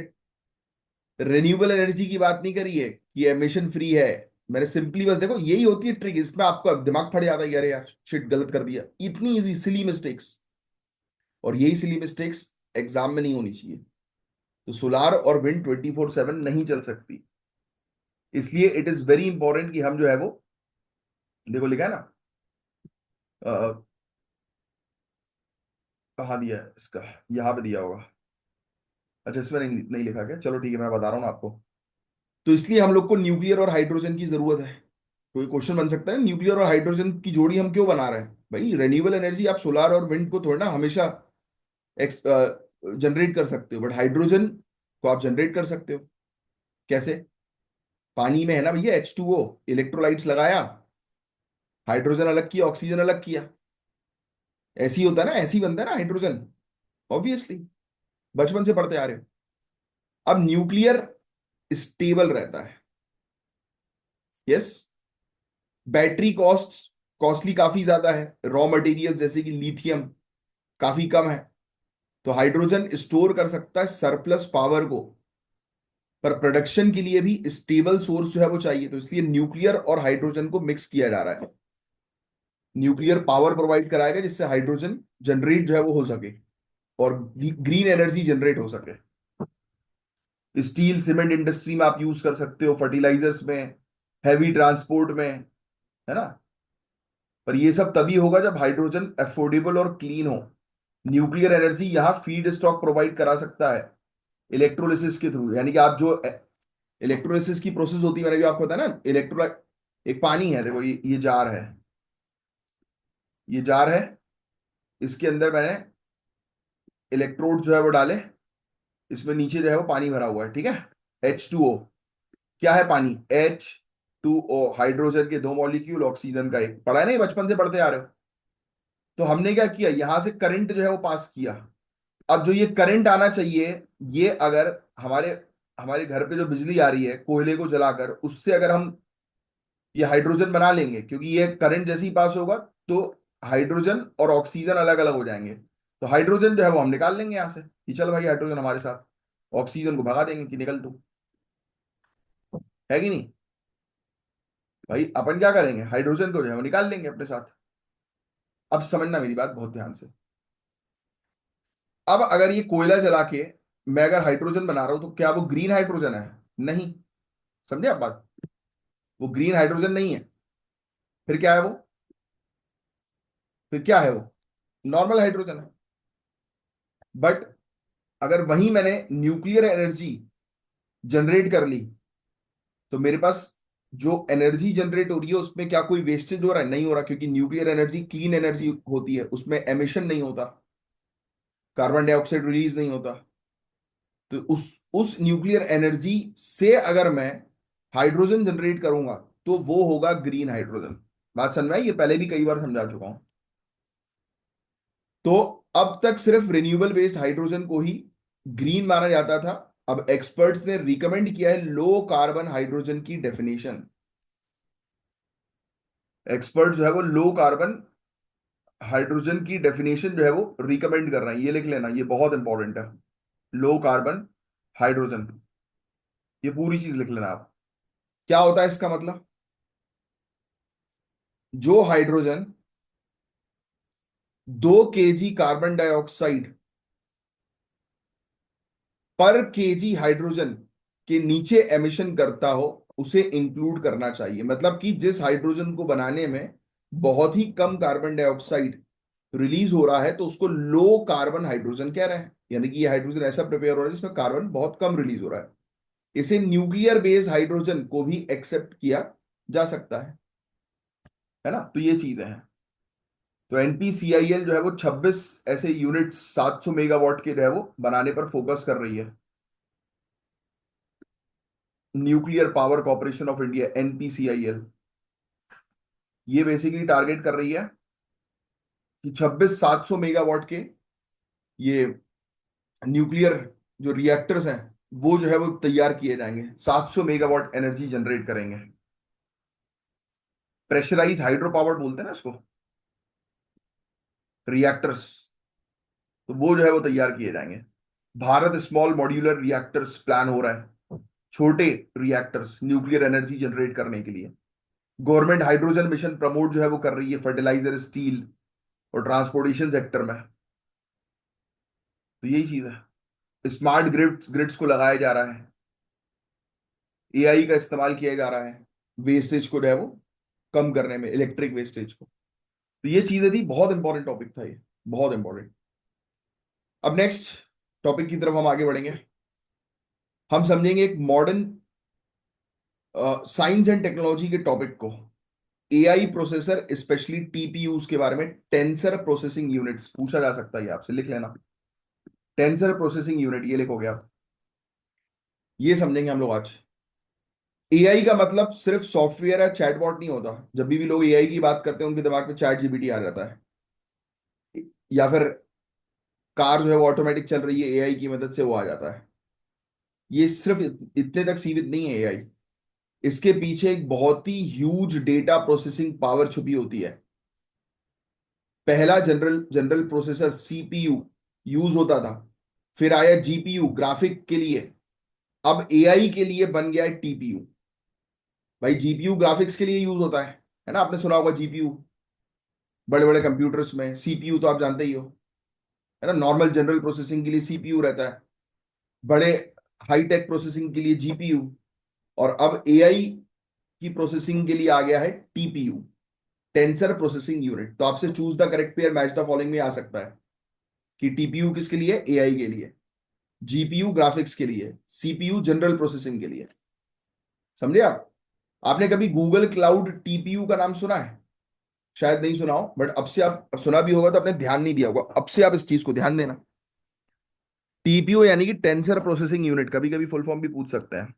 रिन्यूएबल एनर्जी की बात नहीं करी है कि एमिशन फ्री है। मैंने सिंपली बस, देखो यही होती है ट्रिक, इसमें आपको दिमाग फट जाता है कि अरे यार शिट गलत कर दिया। इतनी इजी सिली मिस्टेक्स। और यही सिली मिस्टेक्स एग्जाम में नहीं होनी चाहिए। तो सोलार और विंड 24/7 नहीं चल सकती। इसलिए इट इज वेरी इंपॉर्टेंट कि हम जो है वो, देखो लिखा है ना, अ, कहाँ दिया है इसका? यहाँ पे दिया होगा। अच्छा इसमें नहीं नहीं लिखा क्या? चलो ठीक है, मैं बता रहा हूँ ना आपको। तो इसलिए हम लोग को न्यूक्लियर और हाइड्रोजन की जरूरत है। कोई क्वेश्चन बन सकता है, न्यूक्लियर और हाइड्रोजन की जोड़ी हम क्यों बना रहे हैं भाई? रेन्यूएबल एनर्जी आप सोलार और विंड को थोड़ा ना हमेशा जनरेट कर सकते हो, बट हाइड्रोजन को आप जनरेट कर सकते हो। कैसे? पानी में है ना भैया H2O, इलेक्ट्रोलाइट्स लगाया, हाइड्रोजन अलग किया, ऑक्सीजन अलग किया। ऐसे ही होता है ना, ऐसे ही बनता है ना हाइड्रोजन। ऑब्वियसली, बचपन से पढ़ते आ रहे हो। अब न्यूक्लियर स्टेबल रहता है। यस। बैटरी कॉस्टली काफी ज्यादा है। रॉ मटेरियल जैसे कि लिथियम काफी कम है। तो हाइड्रोजन स्टोर कर सकता है सरप्लस पावर को। पर प्रोडक्शन के लिए भी स्टेबल सोर्स जो है वो चाहिए, तो इसलिए न्यूक्लियर और हाइड्रोजन को मिक्स किया जा रहा है। न्यूक्लियर पावर प्रोवाइड कराएगा जिससे हाइड्रोजन जनरेट जो है वो हो सके और ग्रीन एनर्जी जनरेट हो सके। स्टील सीमेंट इंडस्ट्री में आप यूज कर सकते हो, फर्टिलाइजर्स में, हैवी ट्रांसपोर्ट में, है ना। पर ये सब तभी होगा जब हाइड्रोजन अफोर्डेबल और क्लीन हो। न्यूक्लियर एनर्जी यहां फीड स्टॉक प्रोवाइड करा सकता है इलेक्ट्रोलिसिस के थ्रू। यानी कि आप जो इलेक्ट्रोलिसिस की प्रोसेस होती है, मैंने भी आपको बताया ना, इलेक्ट्रोलाइट, एक पानी है देखो, ये जार है, ये जार है। इसके अंदर मैंने इलेक्ट्रोड जो है वो डाले। इसमें नीचे जो है वो पानी भरा हुआ है, ठीक है। H2O क्या है? पानी। H2O हाइड्रोजन के दो मॉलिक्यूल, ऑक्सीजन का एक। पढ़ा है ना, ये बचपन से पढ़ते आ रहे हो। तो हमने क्या किया, यहां से करंट जो है वो पास किया। अब जो ये करंट आना चाहिए, ये अगर हमारे हमारे घर पे जो बिजली आ रही है कोयले को जलाकर, उससे अगर हम ये हाइड्रोजन बना लेंगे, क्योंकि ये करंट जैसे ही पास होगा तो हाइड्रोजन और ऑक्सीजन अलग अलग हो जाएंगे। तो हाइड्रोजन जो है वो हम निकाल लेंगे यहाँ से कि चल भाई हाइड्रोजन हमारे साथ, ऑक्सीजन को भगा देंगे कि निकल तू। है कि नहीं? भाई अपन क्या करेंगे, हाइड्रोजन को जो है वो निकाल लेंगे अपने साथ। अब समझना मेरी बात बहुत ध्यान से। अब अगर ये कोयला जला के मैं अगर हाइड्रोजन बना रहा हूं, तो क्या वो ग्रीन हाइड्रोजन है? नहीं। समझे आप बात? वो ग्रीन हाइड्रोजन नहीं है। फिर क्या है वो? फिर क्या है वो? नॉर्मल हाइड्रोजन है। बट अगर वहीं मैंने न्यूक्लियर एनर्जी जनरेट कर ली, तो मेरे पास जो एनर्जी जनरेट हो रही है उसमें क्या कोई वेस्टेज हो रहा है? नहीं हो रहा, क्योंकि न्यूक्लियर एनर्जी क्लीन एनर्जी होती है, उसमें एमिशन नहीं होता, कार्बन डाइऑक्साइड रिलीज नहीं होता। तो उस न्यूक्लियर एनर्जी से अगर मैं हाइड्रोजन जनरेट करूंगा, तो वो होगा ग्रीन हाइड्रोजन। बात समझ में आई? ये पहले भी कई बार समझा चुका हूं। तो अब तक सिर्फ रिन्यूएबल बेस्ड हाइड्रोजन को ही ग्रीन माना जाता था। अब एक्सपर्ट्स ने रिकमेंड किया है लो कार्बन हाइड्रोजन की डेफिनेशन। एक्सपर्ट जो है वो लो कार्बन हाइड्रोजन की डेफिनेशन जो है वो रिकमेंड कर रहे हैं। ये लिख लेना, ये बहुत इंपॉर्टेंट है। लो कार्बन हाइड्रोजन, ये पूरी चीज लिख लेना आप। क्या होता है इसका मतलब? जो हाइड्रोजन 2 kg कार्बन डाइऑक्साइड पर केजी हाइड्रोजन के नीचे एमिशन करता हो, उसे इंक्लूड करना चाहिए। मतलब कि जिस हाइड्रोजन को बनाने में बहुत ही कम कार्बन डाइऑक्साइड रिलीज हो रहा है तो उसको लो कार्बन हाइड्रोजन कह रहे हैं, यानी कि ये हाइड्रोजन ऐसा प्रिपेयर हो रहा है जिसमें कार्बन बहुत कम रिलीज हो रहा है। इसे न्यूक्लियर बेस्ड हाइड्रोजन को भी एक्सेप्ट किया जा सकता है ना। तो ये चीजें हैं। तो एनपीसीआईएल जो है वो 26 ऐसे यूनिट 700 मेगावाट के जो है वो बनाने पर फोकस कर रही है। Nuclear power corporation of India, NPCIL, ये बेसिकली टारगेट कर रही है कि 26 700 मेगावाट के ये न्यूक्लियर जो रिएक्टर्स हैं वो जो है वो तैयार किए जाएंगे, 700 मेगावाट एनर्जी जनरेट करेंगे। प्रेशराइज हाइड्रो पावर्ड बोलते हैं ना इसको, रिएक्टर्स। तो वो जो है वो तैयार किए जाएंगे। Bharat small modular reactors plan हो रहा है, छोटे रिएक्टर्स न्यूक्लियर एनर्जी जनरेट करने के लिए। गवर्नमेंट हाइड्रोजन मिशन प्रमोट जो है वो कर रही है फर्टिलाइजर, स्टील और ट्रांसपोर्टेशन सेक्टर में। तो यही चीज है। स्मार्ट ग्रिड्स ग्रिड्स को लगाया जा रहा है, एआई का इस्तेमाल किया जा रहा है वेस्टेज को जो है वो कम करने में, इलेक्ट्रिक वेस्टेज को। तो ये चीजें थी, बहुत इंपॉर्टेंट टॉपिक था ये, बहुत इंपॉर्टेंट। अब नेक्स्ट टॉपिक की तरफ हम आगे बढ़ेंगे। हम समझेंगे एक मॉडर्न साइंस एंड टेक्नोलॉजी के टॉपिक को, एआई प्रोसेसर स्पेशली टीपीयूज के बारे में। टेंसर प्रोसेसिंग यूनिट्स पूछा जा सकता है, ये आपसे लिख लेना। टेंसर प्रोसेसिंग यूनिट ये लिखोगे आप। ये समझेंगे हम लोग आज। एआई का मतलब सिर्फ सॉफ्टवेयर या चैटबॉट नहीं होता। जब भी लोग एआई की बात करते हैं उनके दिमाग में चैट जीपीटी आ जाता है, या फिर कार जो है वो ऑटोमेटिक चल रही है एआई की मदद से, वो आ जाता है। ये सिर्फ इतने तक सीमित नहीं है एआई। इसके पीछे एक बहुत ही ह्यूज डेटा प्रोसेसिंग पावर छुपी होती है। पहला general general processor CPU use होता था, फिर आया जीपीयू ग्राफिक के लिए, अब एआई के लिए बन गया है टीपीयू। भाई जीपीयू ग्राफिक्स के लिए यूज होता है ना, आपने सुना होगा जीपीयू बड़े बड़े कंप्यूटर्स में। सीपीयू तो आप जानते ही हो, है ना, नॉर्मल जनरल प्रोसेसिंग के लिए सीपीयू रहता है, बड़े हाईटेक प्रोसेसिंग के लिए जीपीयू। और अब एआई की प्रोसेसिंग के लिए आ गया है टीपीयू, टेंसर प्रोसेसिंग यूनिट। तो आपसे choose the correct pair match the following में आ सकता है कि टीपीयू किसके लिए, एआई के लिए, जीपीयू ग्राफिक्स के लिए, सीपीयू जनरल प्रोसेसिंग के लिए। समझे आप? आपने कभी गूगल क्लाउड टीपीयू का नाम सुना है? शायद नहीं सुना हो, बट अब से आप, अब सुना भी होगा तो आपने ध्यान नहीं दिया होगा, अब से आप इस चीज को ध्यान देना। टीपीयू यानी कि टेंसर प्रोसेसिंग यूनिट, कभी कभी फुल फॉर्म भी पूछ सकते हैं।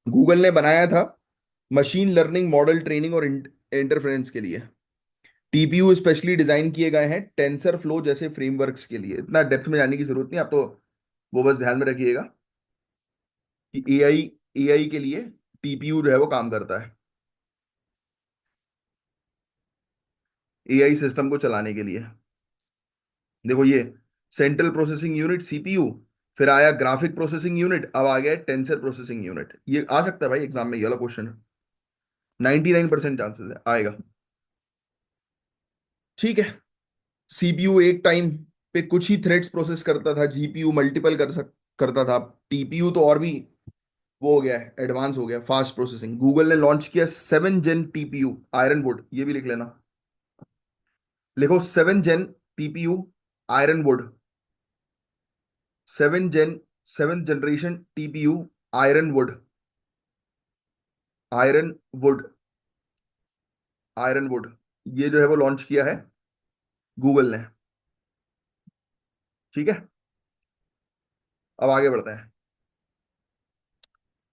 गूगल ने बनाया था मशीन लर्निंग मॉडल ट्रेनिंग और इंटरफेरेंस के लिए। टीपीयू स्पेशली डिजाइन किए गए हैं टेंसर फ्लो जैसे फ्रेमवर्क्स के लिए। इतना डेप्थ में जाने की जरूरत नहीं, आप तो वो बस ध्यान में रखिएगा कि एआई एआई के लिए टीपीयू जो है वो काम करता है, एआई सिस्टम को चलाने के लिए। देखो ये सेंट्रल प्रोसेसिंग यूनिट सीपीयू, फिर आया ग्राफिक प्रोसेसिंग यूनिट, अब आ गया टेंसर प्रोसेसिंग यूनिट। ये आ सकता है भाई एग्जाम में, ये वाला क्वेश्चन है, 99% चांसेस है आएगा। ठीक है। सीपीयू एक टाइम पे कुछ ही थ्रेड्स प्रोसेस करता था, जीपीयू मल्टीपल करता था। टीपीयू तो और भी वो हो गया है, एडवांस हो गया, फास्ट प्रोसेसिंग। गूगल ने लॉन्च किया 7 जेन टीपीयू आयरन वुड, ये भी लिख लेना। लिखो 7 जेन TPU iron would, 7 gen, 7th generation TPU iron would, iron would, iron would, ये जो है वो लॉन्च किया है गूगल ने। ठीक है, अब आगे बढ़ते हैं।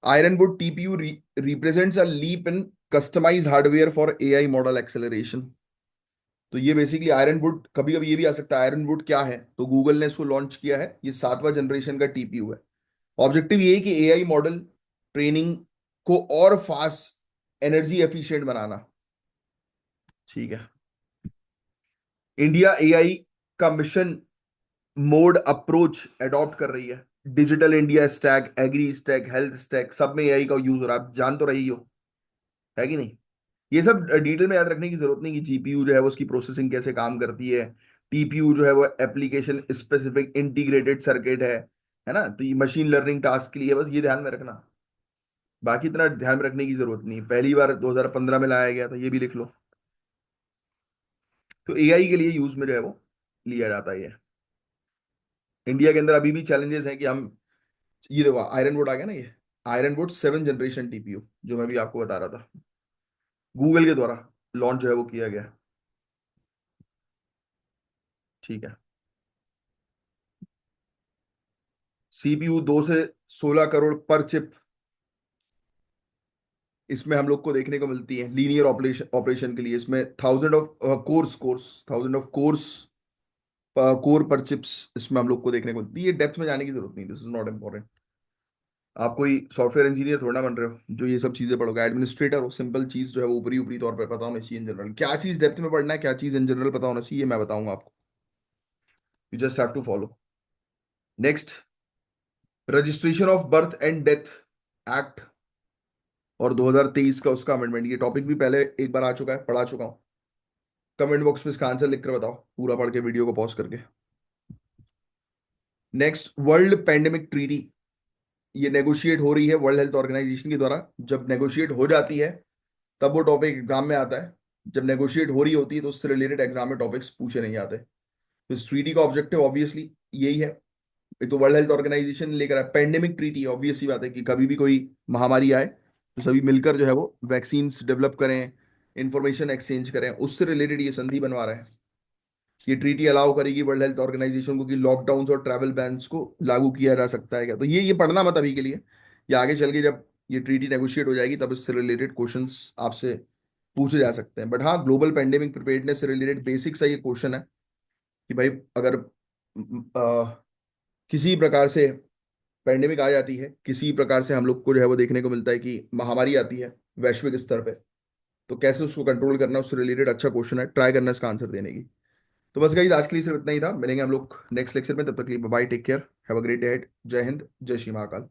Ironwood TPU represents a leap in customised hardware for AI model acceleration. तो ये बेसिकली आयरनवुड, कभी कभी ये भी आ सकता है आयरनवुड क्या है, तो गूगल ने इसको लॉन्च किया है, ये 7वां जनरेशन का टीपीयू है। ऑब्जेक्टिव ये है कि एआई मॉडल ट्रेनिंग को और फास्ट, एनर्जी एफिशिएंट बनाना। ठीक है। इंडिया एआई का मिशन मोड अप्रोच अडॉप्ट कर रही है। Digital India stack, agri stack, health stack, सब में एआई का यूज हो रहा है, आप जान तो रही हो, है कि नहीं? ये सब डिटेल में याद रखने की जरूरत नहीं कि जीपीयू जो है वो उसकी प्रोसेसिंग कैसे काम करती है, टीपीयू जो है वो एप्लीकेशन स्पेसिफिक इंटीग्रेटेड सर्किट है ना। तो ये मशीन लर्निंग टास्क के लिए, बस ये ध्यान में रखना। बाकी इतना ध्यान में रखने की जरूरत नहीं, पहली बार 2015 में लाया गया था, ये भी लिख लो। तो एआई के लिए यूज में जो है वो लिया जाता है ये। इंडिया के अंदर अभी भी चैलेंजेस हैं कि हम, ये देखो आयरन वुड आ गया ना, ये iron would 7th generation TPU, जो मैं भी आपको बता रहा था, गूगल के द्वारा लॉन्च जो है वो किया गया। ठीक है। सीपीयू 2 से 16 करोड़ पर चिप इसमें हम लोग को देखने को मिलती है लीनियर ऑपरेशन ऑपरेशन के लिए। इसमें thousand of course course thousand of course core पर चिप्स इसमें हम लोग को देखने को मिलती है। ये डेप्थ में जाने की जरूरत नहीं, दिस इज नॉट इम्पोर्टेंट। आप कोई सॉफ्टवेयर इंजीनियर थोड़ा ना बन रहे हो जो ये सब चीजें पढ़ोगे, एडमिनिस्ट्रेटर हो। सिंपल चीज जो है वो ऊपरी ऊपरी तौर पे पता होना चाहिए। इन जनरल क्या चीज डेप्थ में पढ़ना है, क्या चीज इन जनरल पता होना चाहिए, मैं बताऊंगा आपको। You just have to follow. Next, registration of birth and death act और 2023 का उसका अमेंडमेंट। ये टॉपिक भी पहले एक बार आ चुका है, पढ़ा चुका हूँ। कमेंट बॉक्स में इसका आंसर लिखकर बताओ, पूरा पढ़ के वीडियो को पॉज करके। नेक्स्ट, वर्ल्ड पेंडेमिक ट्रीटी, ये नेगोशिएट हो रही है वर्ल्ड हेल्थ ऑर्गेनाइजेशन के द्वारा। जब नेगोशिएट हो जाती है तब वो टॉपिक एग्जाम में आता है। जब नेगोशिएट हो रही होती है तो उससे रिलेटेड एग्जाम में टॉपिक्स पूछे नहीं जाते। तो इस ट्रीटी का ऑब्जेक्टिव ऑब्वियसली यही है। एक तो वर्ल्ड हेल्थ ऑर्गेनाइजेशन लेकर आया पेंडेमिक ट्रीटी, ऑब्वियस सी बात है कि कभी भी कोई महामारी आए तो सभी मिलकर जो है वो वैक्सीन डेवलप करें, इंफॉर्मेशन एक्सचेंज करें, उससे रिलेटेड ये संधि बनवा रहे हैं। ये ट्रीटी अलाउ करेगी वर्ल्ड हेल्थ ऑर्गेनाइजेशन को कि लॉकडाउन और ट्रैवल बैन्स को लागू किया जा सकता है क्या। तो ये पढ़ना मत अभी के लिए, ये आगे चल के जब ये ट्रीटी नेगोशिएट हो जाएगी तब इससे रिलेटेड क्वेश्चंस आपसे पूछे जा सकते हैं। बट हाँ, ग्लोबल पेंडेमिक प्रिपेयर्डनेस से रिलेटेड बेसिक सा ये क्वेश्चन है कि भाई अगर किसी प्रकार से पेंडेमिक आ जाती है, किसी प्रकार से हम लोग को जो है वो देखने को मिलता है कि महामारी आती है वैश्विक स्तर पे, तो कैसे उसको कंट्रोल करना, उससे रिलेटेड अच्छा क्वेश्चन है, ट्राई करना इसका आंसर देने की। तो बस गाइस, आज के लिए सिर्फ इतना ही था। मिलेंगे हम लोग नेक्स्ट लेक्चर में, तब तक के लिए bye, take care, have a great day. जय हिंद, जय श्री महाकाल।